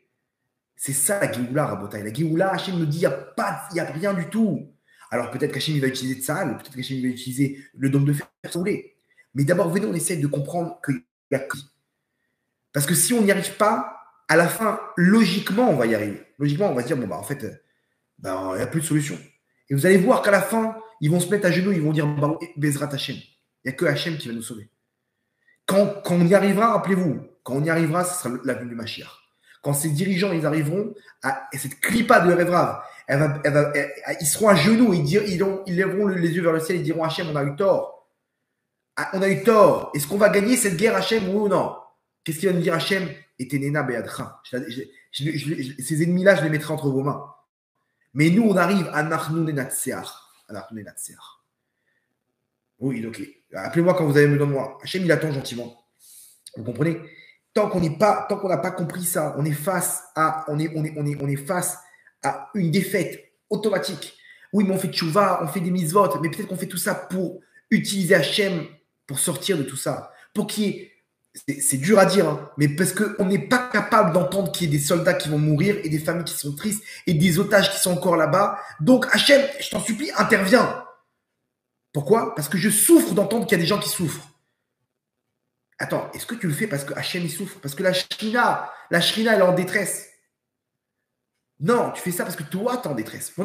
C'est ça la Géoula, Rabotai. La Géoula, Hachem nous dit, il n'y a rien du tout. Alors peut-être qu'Hachem va utiliser Tsahal, peut-être qu'Hachem va utiliser le dôme de fer, si vous voulez. Mais d'abord, venez, on essaie de comprendre qu'il y a que. Parce que si on n'y arrive pas, à la fin, logiquement, on va y arriver. Logiquement, on va se dire, bon, bah, en fait, il n'y a plus de solution. Et vous allez voir qu'à la fin, ils vont se mettre à genoux, ils vont dire, bah, Bezrat Hachem. Il n'y a que Hachem qui va nous sauver. Quand on y arrivera, rappelez-vous, quand on y arrivera, ce sera la venue du Mashiach. Quand ces dirigeants, ils arriveront à cette clipa de Revrav, ils seront à genoux, ils lèveront les yeux vers le ciel, ils diront, Hachem, on a eu tort. On a eu tort. Est-ce qu'on va gagner cette guerre, Hachem, oui ou non? Qu'est-ce qu'il va nous dire Hachem? Et Tenena Beadcha. Ces ennemis-là, je les mettrai entre vos mains. Mais nous, on arrive à Nachnu Nenatseach. Oui, donc, appelez-moi quand vous avez besoin de moi. Hachem, il attend gentiment. Vous comprenez? Tant qu'on n'a pas compris ça, on est face à une défaite automatique. Oui, mais on fait tchouva, on fait des mitzvot, mais peut-être qu'on fait tout ça pour utiliser Hachem pour sortir de tout ça. Pour qu'il y ait. C'est dur à dire, hein, mais parce qu'on n'est pas capable d'entendre qu'il y ait des soldats qui vont mourir et des familles qui sont tristes et des otages qui sont encore là-bas. Donc, Hachem, je t'en supplie, interviens. Pourquoi? Parce que je souffre d'entendre qu'il y a des gens qui souffrent. Attends, est-ce que tu le fais parce que Hachem, il souffre? Parce que la Shrina, elle est en détresse. Non, tu fais ça parce que toi, tu es en détresse.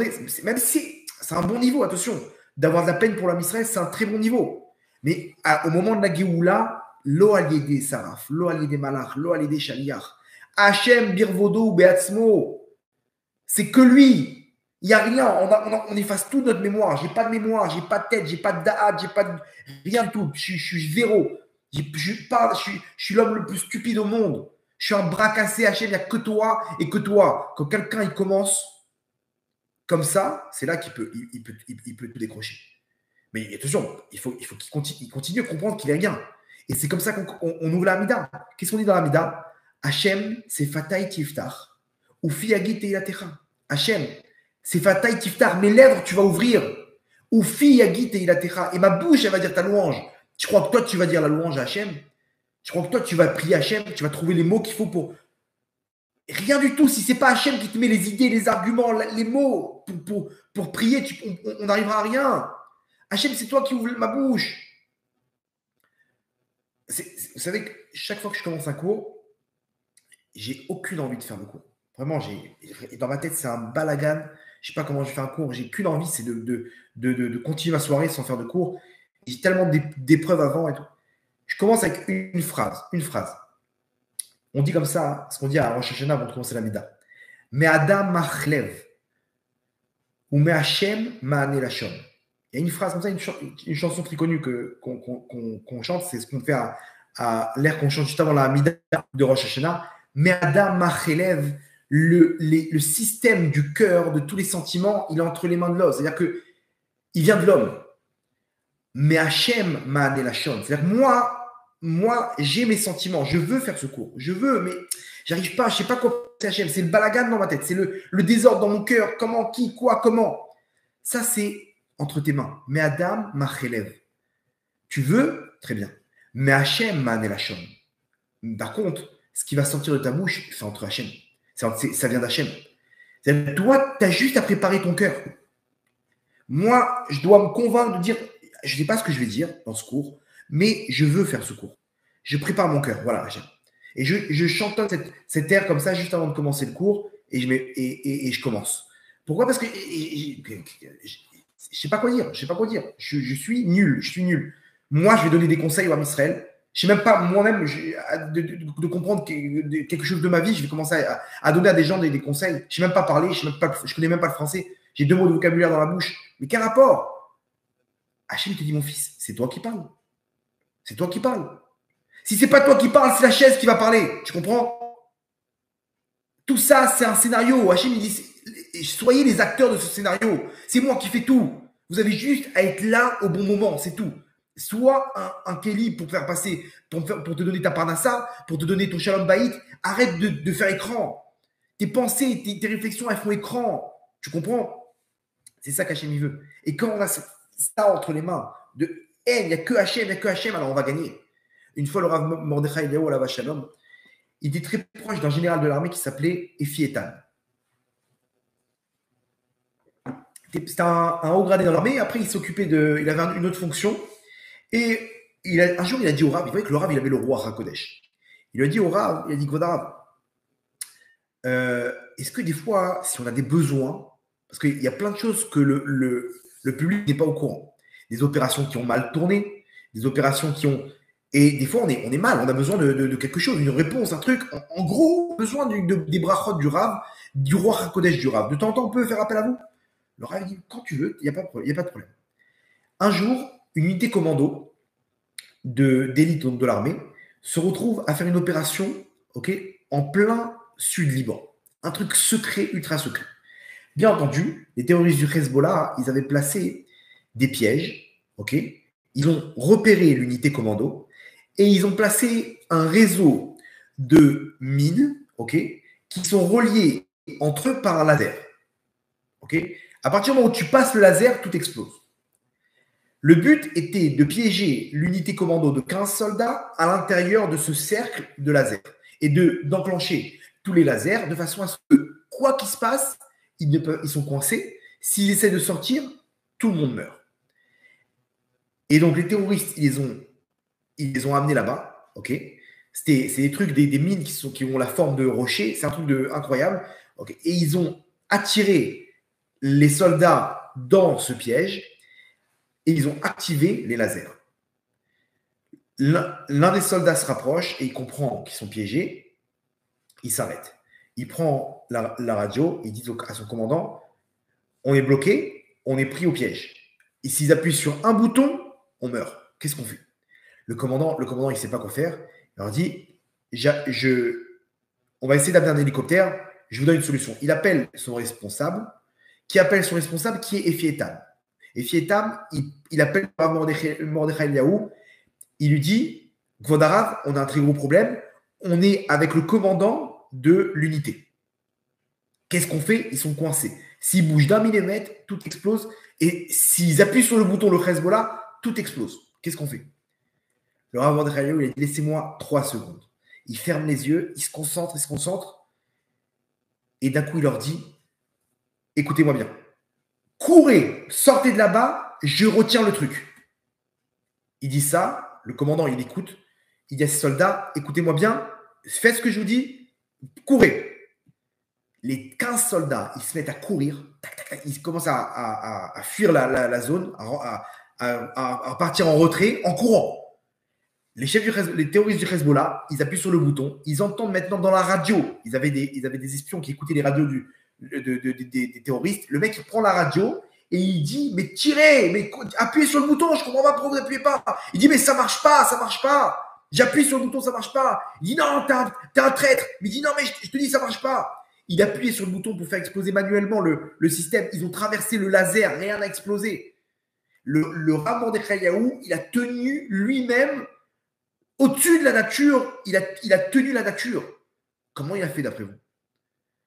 Même si c'est un bon niveau, attention, d'avoir de la peine pour l'âme Israël, c'est un très bon niveau. Mais au moment de la Géoula, Lo allié des saraf, lo allié des malach, lo allié des chaliach. Hachem birvodo beatzmo. C'est que lui. Il n'y a rien. On efface tout notre mémoire. Je n'ai pas de mémoire, je n'ai pas de tête, je n'ai pas de da'at, je n'ai pas de rien du tout. Je suis zéro. Je suis l'homme le plus stupide au monde. Je suis un bras cassé, Hachem, il n'y a que toi et que toi. Quand quelqu'un il commence comme ça, c'est là qu'il peut tout décrocher. Mais attention, il faut qu'il continue à comprendre qu'il est rien. Et c'est comme ça qu'on ouvre la Hamida. Qu'est-ce qu'on dit dans la Hamida? Hachem, c'est Fatay Tiftar. Ou Fiagit Teilatecha. Hachem, c'est Fatay Tiftar. Mes lèvres, tu vas ouvrir. Ou Fiagit Teilatecha. Et ma bouche, elle va dire ta louange. Tu crois que toi, tu vas dire la louange à Hachem? Tu crois que toi, tu vas prier Hachem? Tu vas trouver les mots qu'il faut pour. Rien du tout. Si ce n'est pas Hachem qui te met les idées, les arguments, les mots pour prier, on n'arrivera à rien. Hachem, c'est toi qui ouvres ma bouche. Vous savez que chaque fois que je commence un cours, j'ai aucune envie de faire le cours. Vraiment, dans ma tête, c'est un balagan. Je ne sais pas comment je fais un cours. J'ai qu'une envie, c'est de continuer ma soirée sans faire de cours. J'ai tellement d'épreuves avant et tout. Je commence avec une phrase. On dit comme ça, ce qu'on dit à Rosh Hashanah avant de commencer la Mida. Mais Adam machlev ou mais Hachem ma'ane lashon. Il y a une phrase comme ça, une chanson très connue qu'on chante, c'est ce qu'on fait à l'air qu'on chante juste avant la Hamida de Rosh Hashanah. Mais Adam Machelev, le système du cœur, de tous les sentiments, il est entre les mains de l'homme. C'est-à-dire qu'il vient de l'homme. Mais Hachem ma'ane lashon. C'est-à-dire que moi, j'ai mes sentiments, je veux faire ce cours. Je veux, mais j'arrive pas, je sais pas quoi c'est Hachem. C'est le balagan dans ma tête, c'est le désordre dans mon cœur. Comment, qui, quoi, comment. Ça, c'est entre tes mains. Mais Adam Machelev. Tu veux? Très bien. Mais Hachem ma'ane lashon. Par contre, ce qui va sortir de ta bouche, c'est entre Hachem. Ça vient d'Hachem. Toi, tu as juste à préparer ton cœur. Moi, je dois me convaincre de dire, je ne sais pas ce que je vais dire dans ce cours, mais je veux faire ce cours. Je prépare mon cœur. Voilà, Hachem. Et je chantonne cet air comme ça juste avant de commencer le cours et je commence. Pourquoi? Parce que je ne sais pas quoi dire. Je suis nul. Moi, je vais donner des conseils au Ham Israël. Je ne sais même pas moi-même de comprendre quelque chose de ma vie. Je vais commencer à donner à des gens des conseils. Je ne sais même pas parler. Je ne connais même pas le français. J'ai 2 mots de vocabulaire dans la bouche. Mais quel rapport? Hachem te dit, mon fils, c'est toi qui parles. C'est toi qui parles. Si ce n'est pas toi qui parles, c'est la chaise qui va parler. Tu comprends? Tout ça, c'est un scénario. Hachem, il dit, soyez les acteurs de ce scénario. C'est moi qui fais tout. Vous avez juste à être là au bon moment. C'est tout. Sois un Kelly pour faire passer, pour te donner ta parnassa, pour te donner ton shalom baït. Arrête de faire écran. Tes pensées, tes réflexions, elles font écran. Tu comprends? C'est ça qu'Hachem il veut. Et quand on a ça entre les mains, il n'y a que Hachem, alors on va gagner. Une fois, le Rav Mordechai Léo, la Shalom, il était très proche d'un général de l'armée qui s'appelait Efi Etan. C'était un haut gradé dans l'armée. Après, il avait une autre fonction. Et un jour, il a dit au Rav, il voyait que le Rav, il avait le roi Hakodesh. Il lui a dit au Rav, il a dit, Kvoda Rav, est-ce que des fois, si on a des besoins, parce qu'il y a plein de choses que le public n'est pas au courant. Des opérations qui ont mal tourné, des opérations qui ont... Et des fois, on est mal, on a besoin de quelque chose, une réponse, un truc. En gros, besoin des brachot du Rav, du roi Hakodesh du Rav. De temps en temps, on peut faire appel à vous. Le Rav dit, quand tu veux, il n'y a pas de problème. Un jour, une unité commando d'élite de l'armée se retrouve à faire une opération en plein sud Liban. Un truc secret, ultra secret. Bien entendu, les terroristes du Hezbollah, ils avaient placé des pièges. Ils ont repéré l'unité commando et ils ont placé un réseau de mines qui sont reliés entre eux par un laser. À partir du moment où tu passes le laser, tout explose. Le but était de piéger l'unité commando de 15 soldats à l'intérieur de ce cercle de laser et d'enclencher tous les lasers de façon à ce que, quoi qu'il se passe, ils sont coincés. S'ils essaient de sortir, tout le monde meurt. Et donc, les terroristes, ils les ont amenés là-bas. C'est des trucs, des mines qui ont la forme de rocher. C'est un truc incroyable. Et ils ont attiré les soldats dans ce piège. Et ils ont activé les lasers. L'un des soldats se rapproche et il comprend qu'ils sont piégés. Il s'arrête. Il prend la radio, il dit à son commandant, on est bloqué, on est pris au piège. Et s'ils appuient sur un bouton, on meurt. Qu'est-ce qu'on fait? Le commandant, il ne sait pas quoi faire. Il leur dit, on va essayer d'amener un hélicoptère, je vous donne une solution. Il appelle son responsable, qui est Efi Etam. Efi Etam, il appelle Mordechai Eliaou, il lui dit, Gvodarav, on a un très gros problème, on est avec le commandant de l'unité. Qu'est-ce qu'on fait? Ils sont coincés. S'ils bougent d'un millimètre, tout explose. Et s'ils appuient sur le bouton, le Hezbollah, tout explose. Qu'est-ce qu'on fait? Le Rav Mordechai Eliaou, il a dit, laissez-moi 3 secondes. Il ferme les yeux, il se concentre. Et d'un coup, il leur dit, écoutez-moi bien. Courez, sortez de là-bas, je retiens le truc. Il dit ça, le commandant, il écoute. Il dit à ses soldats, écoutez-moi bien, faites ce que je vous dis, courez. Les 15 soldats, ils se mettent à courir, ils commencent à fuir la zone, à partir en retrait, en courant. Les terroristes du Hezbollah, ils appuient sur le bouton, ils entendent maintenant dans la radio, ils avaient des espions qui écoutaient les radios des terroristes. Le mec, il prend la radio et il dit, mais tirez, mais appuyez sur le bouton, je comprends pas pourquoi vous n'appuyez pas. Il dit, mais ça marche pas. J'appuie sur le bouton, ça marche pas. Il dit, non, t'es un traître. Il dit, non, mais je te dis, ça marche pas. Il appuyait sur le bouton pour faire exploser manuellement le système. Ils ont traversé le laser, rien n'a explosé. Le Rav Mordechai Eliaou, il a tenu lui-même au-dessus de la nature. Il a tenu la nature. Comment il a fait d'après vous?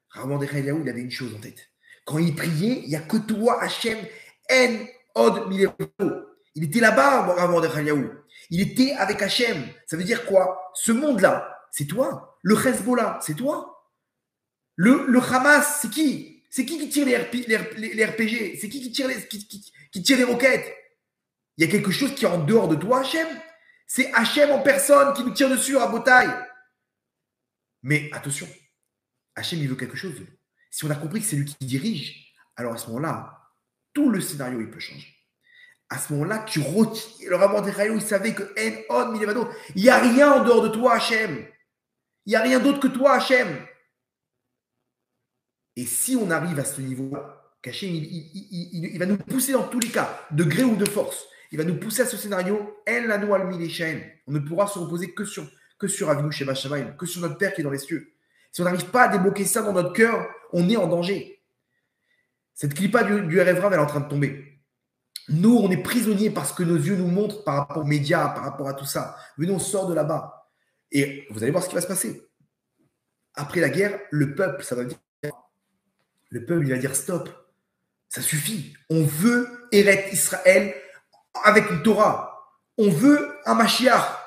Rav Mordechai Eliaou, il avait une chose en tête. Quand il priait, il n'y a que toi, Hachem, En Od Milevado. Il était là-bas, Rav Mordechai Eliaou. Il était avec Hachem. Ça veut dire quoi? Ce monde-là, c'est toi. Le Hezbollah, c'est toi. Le Hamas, c'est qui? C'est qui tire les RPG? C'est qui tire les roquettes? Il y a quelque chose qui est en dehors de toi, Hachem. C'est Hachem en personne qui nous tire dessus à Botaï. Mais attention, Hachem, il veut quelque chose de nous. Si on a compris que c'est lui qui dirige, alors à ce moment-là, tout le scénario, il peut changer. À ce moment-là, tu retires. Le Rav Mordechai Eliaou, il savait que En Od Milevado, il n'y a rien en dehors de toi, Hachem. Il n'y a rien d'autre que toi, Hachem. Et si on arrive à ce niveau-là, Hachem, il va nous pousser dans tous les cas, de gré ou de force. Il va nous pousser à ce scénario. En Lanu Al Mileshaen. On ne pourra se reposer que sur Avinu Sheba Shamayim, que sur notre Père qui est dans les cieux. Si on n'arrive pas à débloquer ça dans notre cœur, on est en danger. Cette clipa du Erev Rav, elle est en train de tomber. Nous, on est prisonniers parce que nos yeux nous montrent par rapport aux médias, par rapport à tout ça. Mais nous, on sort de là-bas. Et vous allez voir ce qui va se passer. Après la guerre, le peuple, ça va dire. Le peuple, il va dire stop. Ça suffit. On veut Eret Israël avec une Torah. On veut un Mashiach.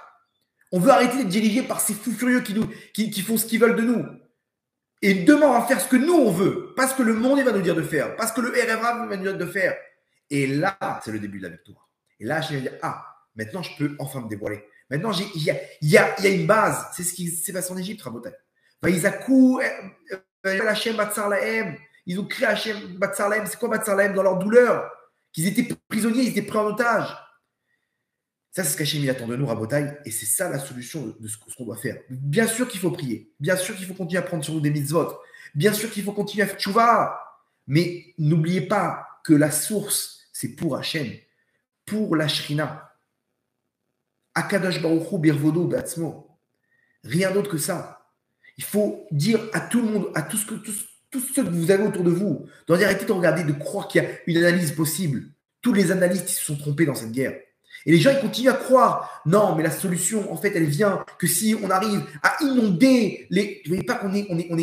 On veut arrêter d'être dirigé par ces fous furieux qui font ce qu'ils veulent de nous. Et demain, on va faire ce que nous, on veut. Pas ce que le monde va nous dire de faire. Pas ce que le RFA va nous dire de faire. Et là, c'est le début de la victoire. Et là, je vais dire, maintenant, je peux enfin me dévoiler. Maintenant, il y a une base. C'est ce qui s'est passé en Égypte, Rabotai. Vaïzakou, Hachem Batsar Lahem. Ils ont créé Hachem Batsar Lahem. C'est quoi Batsar Lahem? Dans leur douleur. Qu'ils étaient prisonniers, ils étaient pris en otage. Ça, c'est ce qu'Hachem attend de nous, Rabotai. Et c'est ça la solution de ce qu'on doit faire. Bien sûr qu'il faut prier. Bien sûr qu'il faut continuer à prendre sur nous des mitzvot. Bien sûr qu'il faut continuer à faire tchouva. Mais n'oubliez pas que la source, c'est pour Hachem. Pour la Shrina. Akadosh Baruch Hu Birvodo Batzmo. Rien d'autre que ça. Il faut dire à tout le monde, à tous ceux que vous avez autour de vous, d'arrêter de regarder, de croire qu'il y a une analyse possible. Tous les analystes se sont trompés dans cette guerre. Et les gens, ils continuent à croire. Non, mais la solution, en fait, elle vient que si on arrive à inonder les. Vous voyez pas qu'on est on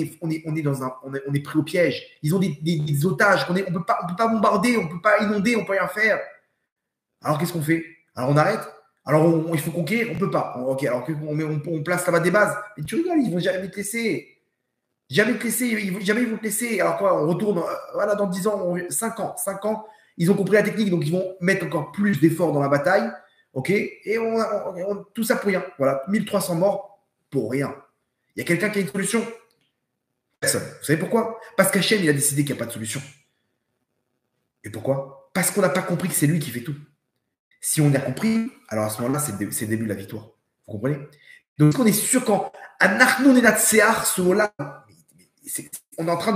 est pris au piège. Ils ont des otages. On peut pas bombarder, on peut pas inonder, on peut rien faire. Alors qu'est-ce qu'on fait? Alors on arrête. Alors il faut conquérir, on peut pas. Ok, alors on place là-bas des bases. Mais tu rigoles, ils vont jamais te laisser. Jamais ils vont te laisser. Alors quoi, on retourne. Voilà, dans 10 ans, 5 ans. Ils ont compris la technique, donc ils vont mettre encore plus d'efforts dans la bataille. OK? Et tout ça pour rien. Voilà, 1300 morts pour rien. Il y a quelqu'un qui a une solution? Personne. Vous savez pourquoi? Parce qu'Hachem, il a décidé qu'il n'y a pas de solution. Et pourquoi? Parce qu'on n'a pas compris que c'est lui qui fait tout. Si on a compris, alors à ce moment-là, c'est le début de la victoire. Vous comprenez? Donc, on est sûr qu'en Anachnon et Natsear, ce mot-là, on est en train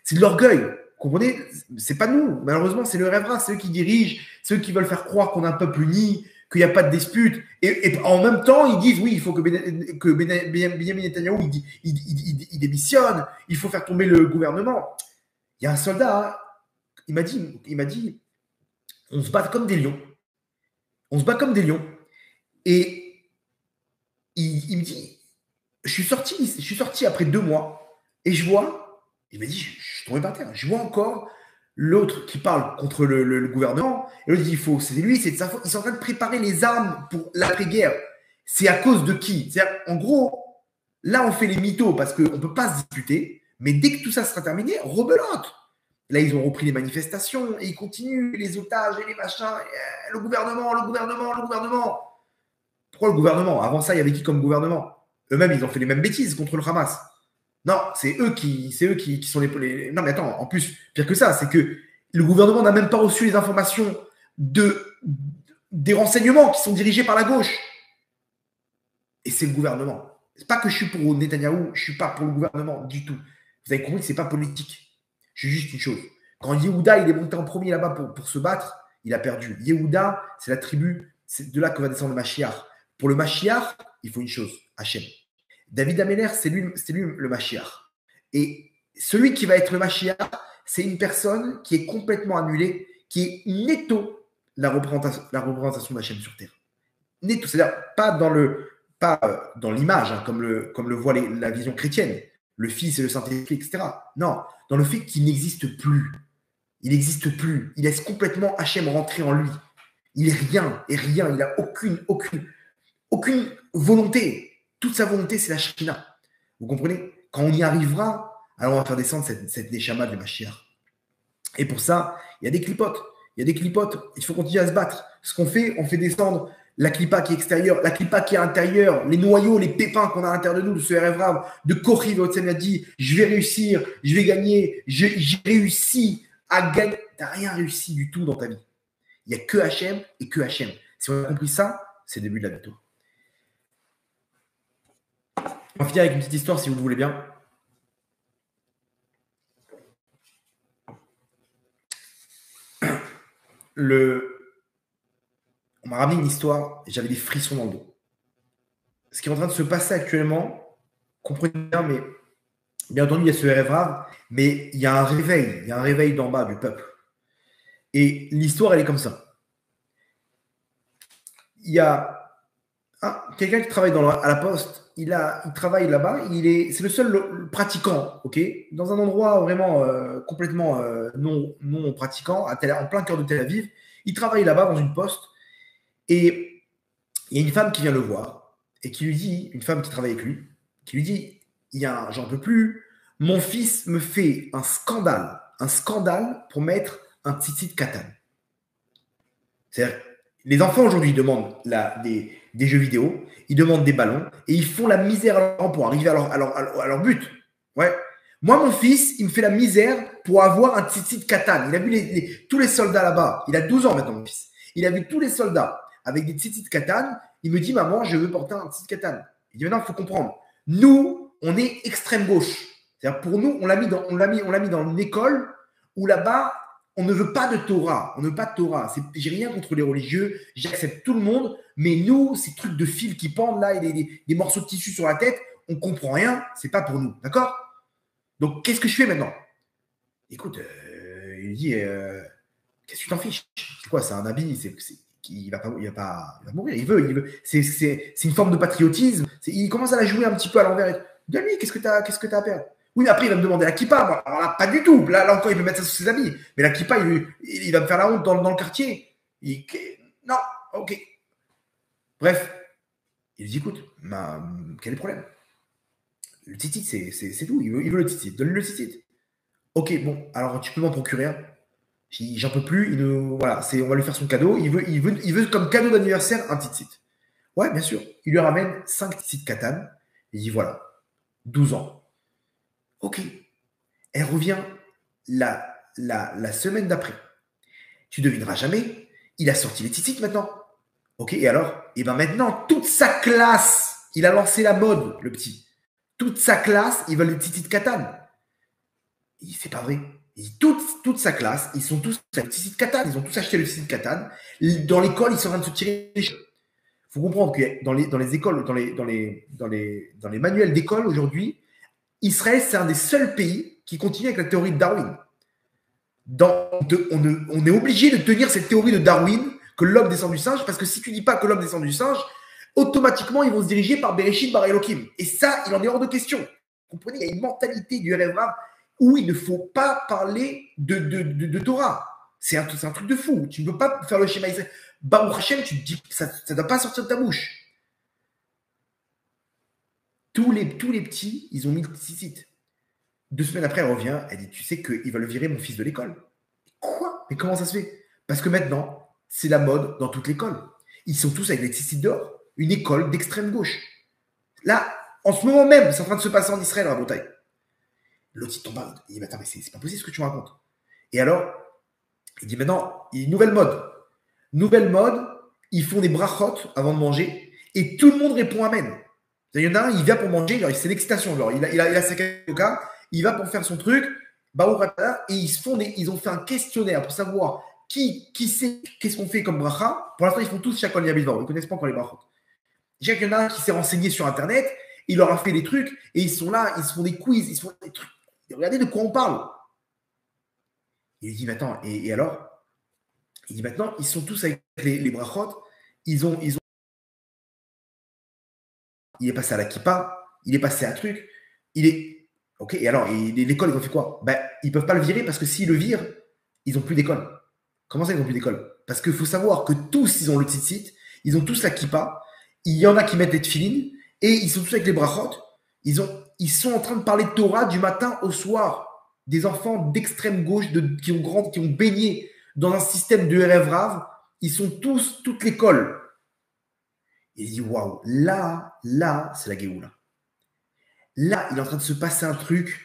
C'est de l'orgueil. Vous comprenez? C'est pas nous. Malheureusement, c'est le rêvera. C'est eux qui dirigent. C'est eux qui veulent faire croire qu'on a un peuple uni, qu'il n'y a pas de dispute. Et en même temps, ils disent oui, il faut que Benjamin Netanyahu il démissionne. Il faut faire tomber le gouvernement. Il y a un soldat, hein, il m'a dit, on se bat comme des lions. On se bat comme des lions. Et il me dit, je suis sorti après 2 mois et je vois, il m'a dit, je suis tombé par terre. Je vois encore l'autre qui parle contre le gouvernement et l'autre dit, c'est lui, c'est de sa faute. Ils sont en train de préparer les armes pour l'après-guerre. C'est à cause de qui? C'est-à-dire, en gros, là, on fait les mythos parce qu'on ne peut pas se disputer, mais dès que tout ça sera terminé, rebelote. Là, ils ont repris les manifestations et ils continuent, les otages et les machins. Et, le gouvernement. Pourquoi le gouvernement? Avant ça, il y avait qui comme gouvernement? Eux-mêmes, ils ont fait les mêmes bêtises contre le Hamas. Non, c'est eux qui sont les. Non, mais attends, en plus, pire que ça, c'est que le gouvernement n'a même pas reçu les informations des renseignements qui sont dirigés par la gauche. Et c'est le gouvernement. C'est pas que je suis pour Netanyahou, je suis pas pour le gouvernement du tout. Vous avez compris que c'est pas politique. Je suis juste une chose. Quand Yehuda il est monté en premier là-bas pour se battre, il a perdu. Yehuda, c'est la tribu, c'est de là que va descendre le Mashiach. Pour le Mashiach, il faut une chose, Hachem. David Améler, c'est lui le Mashiach. Et celui qui va être le Mashiach, c'est une personne qui est complètement annulée, qui est netto la représentation d'Hachem sur terre. Netto, c'est-à-dire pas dans l'image, hein, comme le voit la vision chrétienne, le Fils et le Saint-Esprit, etc. Non, dans le fait qu'il n'existe plus. Il n'existe plus. Il laisse complètement Hachem rentrer en lui. Il est rien et rien. Il n'a aucune volonté. Toute sa volonté, c'est la Shekhinah. Vous comprenez? Quand on y arrivera, alors on va faire descendre cette Neshama du Mashiach. Et pour ça, il y a des clipotes. Il faut continuer à se battre. Ce qu'on fait, on fait descendre la clipa qui est extérieure, la clipa qui est intérieure, les noyaux, les pépins qu'on a à l'intérieur de nous, de ce RF Rav, de Kochi, Votsem a dit, je vais réussir, je vais gagner, j'ai réussi à gagner. Tu n'as rien réussi du tout dans ta vie. Il n'y a que Hachem et que Hachem. Si on a compris ça, c'est le début de la victoire. On va finir avec une petite histoire, si vous le voulez bien. On m'a ramené une histoire et j'avais des frissons dans le dos. Ce qui est en train de se passer actuellement, comprenez bien, mais bien entendu, il y a ce rêve rare, mais il y a un réveil d'en bas du peuple. Et l'histoire, elle est comme ça. Il y a quelqu'un qui travaille à la poste, il travaille là-bas, c'est le seul pratiquant, ok, dans un endroit vraiment complètement non pratiquant, en plein cœur de Tel Aviv. Il travaille là-bas dans une poste et il y a une femme qui vient le voir et qui lui dit, une femme qui travaille avec lui, qui lui dit, j'en peux plus, mon fils me fait un scandale pour mettre un tzitzit katan. C'est-à-dire, les enfants aujourd'hui demandent des jeux vidéo, ils demandent des ballons et ils font la misère pour arriver à leur but. Ouais. Moi, mon fils, il me fait la misère pour avoir un tzitzit katan. Il a vu tous les soldats là-bas. Il a 12 ans maintenant, mon fils. Il a vu tous les soldats avec des tzitzit katan. Il me dit, maman, je veux porter un tzitzit katan. Il dit, maintenant, il faut comprendre. Nous, on est extrême gauche. C'est-à-dire, pour nous, on l'a mis dans une école où là-bas, on ne veut pas de Torah. On ne veut pas de Torah. J'ai rien contre les religieux. J'accepte tout le monde. Mais nous, ces trucs de fils qui pendent là et des morceaux de tissu sur la tête, on ne comprend rien. C'est pas pour nous. D'accord? Donc, qu'est-ce que je fais maintenant? Écoute, il dit, qu'est-ce que tu t'en fiches? C'est quoi? C'est un habit. Il va mourir. Il veut. C'est une forme de patriotisme. Il commence à la jouer un petit peu à l'envers. Dis-lui, qu'est-ce que tu as à perdre? Oui, après, il va me demander la kippa. Alors là, pas du tout. Là encore, il peut mettre ça sur ses habits. Mais la kippa, il va me faire la honte dans le quartier. Non, ok. Bref, il dit, écoute, quel est le problème? Le tzitzit, c'est tout. Il veut le tzitzit. Donne-lui le tzitzit. Ok, bon, alors tu peux m'en procurer un. J'en peux plus. Voilà, on va lui faire son cadeau. Il veut comme cadeau d'anniversaire un tzitzit. Ouais, bien sûr. Il lui ramène 5 tzitzit katan. Il dit, voilà, 12 ans. Ok. Elle revient la semaine d'après. Tu devineras jamais. Il a sorti les tzitzit maintenant. Ok, et alors? Et bien maintenant, toute sa classe, il a lancé la mode, le petit. Toute sa classe, ils veulent les tzitzit katan. Il dit, c'est pas vrai. Il dit, toute sa classe, ils sont tous le site Katan, ils ont tous acheté le site Katan. Dans l'école, ils sont en train de se tirer les cheveux. Il faut comprendre que dans les écoles, dans les manuels d'école aujourd'hui, Israël, c'est un des seuls pays qui continue avec la théorie de Darwin. On est obligé de tenir cette théorie de Darwin que l'homme descend du singe, parce que si tu dis pas que l'homme descend du singe, automatiquement, ils vont se diriger par Bereshit, par Elohim. Et ça, il en est hors de question. Vous comprenez, il y a une mentalité du Erev Rav où il ne faut pas parler de Torah. C'est un truc de fou. Tu ne peux pas faire le schéma Israël. Baruch Hashem, tu te dis, ça ne doit pas sortir de ta bouche. Tous les petits, ils ont mis le site. 2 semaines après, elle revient, elle dit, tu sais qu'ils veulent virer mon fils de l'école. Quoi? Mais comment ça se fait? Parce que maintenant, c'est la mode dans toute l'école. Ils sont tous avec des sites d'or. Une école d'extrême gauche. Là, en ce moment même, c'est en train de se passer en Israël, à la Bretagne. L'autre, il tombe, il dit, mais attends, mais c'est pas possible ce que tu me racontes. Et alors, il dit, maintenant, il y a une nouvelle mode. Nouvelle mode, ils font des brachot avant de manger et tout le monde répond amen. Il y en a un, il vient pour manger, c'est l'excitation. Il a sa coca, il va pour faire son truc, et ils ont fait un questionnaire pour savoir qui sait qu'est-ce qu'on fait comme bracha. Pour l'instant, ils font tous chacun les ils ne connaissent pas encore les brachot. Il y en a un qui s'est renseigné sur Internet, il leur a fait des trucs et ils sont là, ils se font des quiz, ils se font des trucs. Regardez de quoi on parle. Il dit, attends, et alors? Il dit, maintenant, ils sont tous avec les brachot, il est passé à la kippa, il est passé à un truc, ok, et alors, l'école, ils ont fait quoi? Ben, ils ne peuvent pas le virer parce que s'ils le virent, ils n'ont plus d'école. Comment ça, ils n'ont plus d'école? Parce qu'il faut savoir que tous, ils ont le tzitzit, ils ont tous la kippa, il y en a qui mettent les tefilines, et ils sont tous avec les brachot, ils sont en train de parler de Torah du matin au soir. Des enfants d'extrême gauche qui ont baigné dans un système de Erev Rav, ils sont tous, toute l'école. Il dit, waouh, là, c'est la Géoula. Là, il est en train de se passer un truc,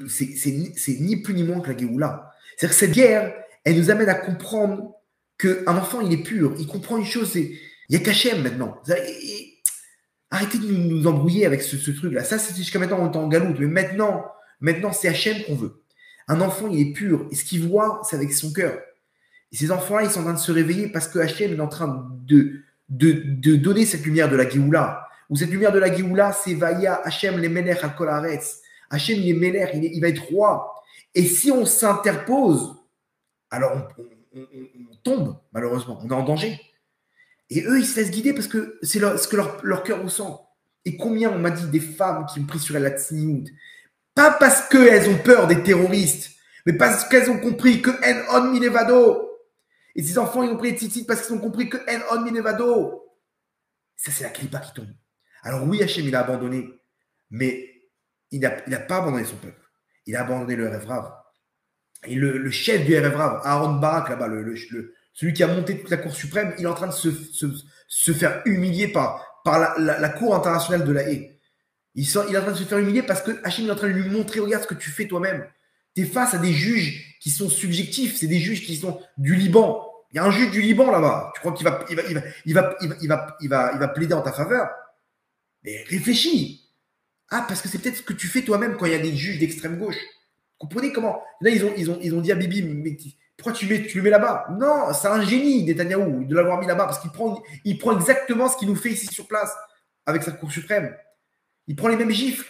c'est ni plus ni moins que la Géoula. C'est-à-dire que cette guerre, elle nous amène à comprendre qu'un enfant, il est pur, il comprend une chose, il n'y a qu'Hachem maintenant. Arrêtez de nous embrouiller avec ce truc-là. Ça, c'est jusqu'à maintenant, on est en galoute, mais maintenant c'est Hachem qu'on veut. Un enfant, il est pur, et ce qu'il voit, c'est avec son cœur. Et ces enfants-là, ils sont en train de se réveiller parce que Hachem est en train de donner cette lumière de la Géoula. Ou cette lumière de la Géoula, c'est Vaya Hachem les Melech al Kol Haaretz. Hachem, il est Melech, il va être roi. Et si on s'interpose, alors on tombe, malheureusement. On est en danger. Et eux, ils se laissent guider parce que c'est ce que leur cœur ressent. Et combien, on m'a dit, des femmes qui ont pris sur elle la tsniout, pas parce qu'elles ont peur des terroristes, mais parce qu'elles ont compris que En On Minevado. Et ces enfants, ils ont pris les tzitzit parce qu'ils ont compris que En On Minevado. Ça, c'est la clipa qui tombe. Alors oui, Hachem, il a abandonné, mais il n'a pas abandonné son peuple. Il a abandonné le Erev Rav. Et le chef du Erev Rav, Aaron Barak, là-bas, celui qui a monté toute la Cour suprême, il est en train de se faire humilier par la Cour internationale de la Haye. Il est en train de se faire humilier parce que Hachem est en train de lui montrer, regarde ce que tu fais toi-même. Tu es face à des juges qui sont subjectifs, c'est des juges qui sont du Liban. Il y a un juge du Liban là-bas. Tu crois qu'il va plaider en ta faveur? Mais réfléchis. Ah, parce que c'est peut-être ce que tu fais toi-même quand il y a des juges d'extrême gauche. Vous comprenez comment? Là, ils ont dit à Bibi, mais pourquoi tu le mets là-bas? Non, c'est un génie, Netanyahou, de l'avoir mis là-bas, parce qu'il prend exactement ce qu'il nous fait ici sur place, avec sa Cour suprême. Il prend les mêmes gifles.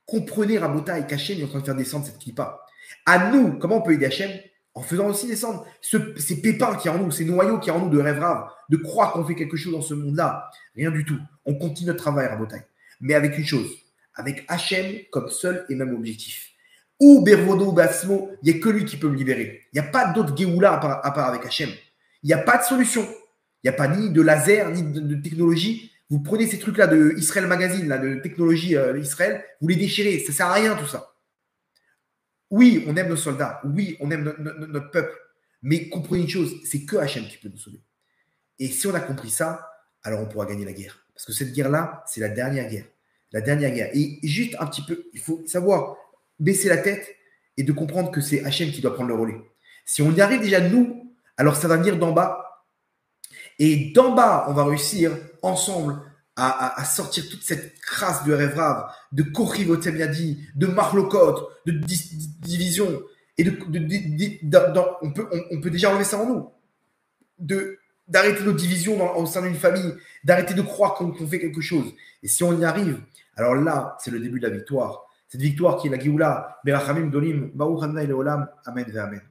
Comprenez, Rabota et Hachem est en train de faire descendre cette clipa. À nous, comment on peut aider Hachem? En faisant aussi descendre ces pépins qui y a en nous, ces noyaux qui y a en nous de rêve rave, de croire qu'on fait quelque chose dans ce monde-là. Rien du tout. On continue notre travail, Rabota. Mais avec une chose, avec Hachem comme seul et même objectif. Ou Bervodo ou Basmo, il n'y a que lui qui peut me libérer. Il n'y a pas d'autre Géoula à part avec Hachem. Il n'y a pas de solution. Il n'y a pas ni de laser, ni de technologie. Vous prenez ces trucs-là de Israël Magazine, là, de technologie Israël, vous les déchirez. Ça ne sert à rien tout ça. Oui, on aime nos soldats. Oui, on aime notre peuple. Mais comprenez une chose, c'est que Hachem qui peut nous sauver. Et si on a compris ça, alors on pourra gagner la guerre. Parce que cette guerre-là, c'est la dernière guerre. La dernière guerre. Et juste un petit peu, il faut savoir baisser la tête et de comprendre que c'est Hachem qui doit prendre le relais. Si on y arrive déjà nous, alors ça va venir d'en bas. Et d'en bas, on va réussir ensemble à sortir toute cette crasse de Rêve-Rave, de Kochivotem Yadi, de Marlokot, de division. Et on peut déjà enlever ça en nous. D'arrêter nos divisions au sein d'une famille, d'arrêter de croire qu'on fait quelque chose. Et si on y arrive, alors là, c'est le début de la victoire. Cette victoire qui est la Géoula, Berachamim Dolim, Baruch Adonai Leolam, Amen ve Amen.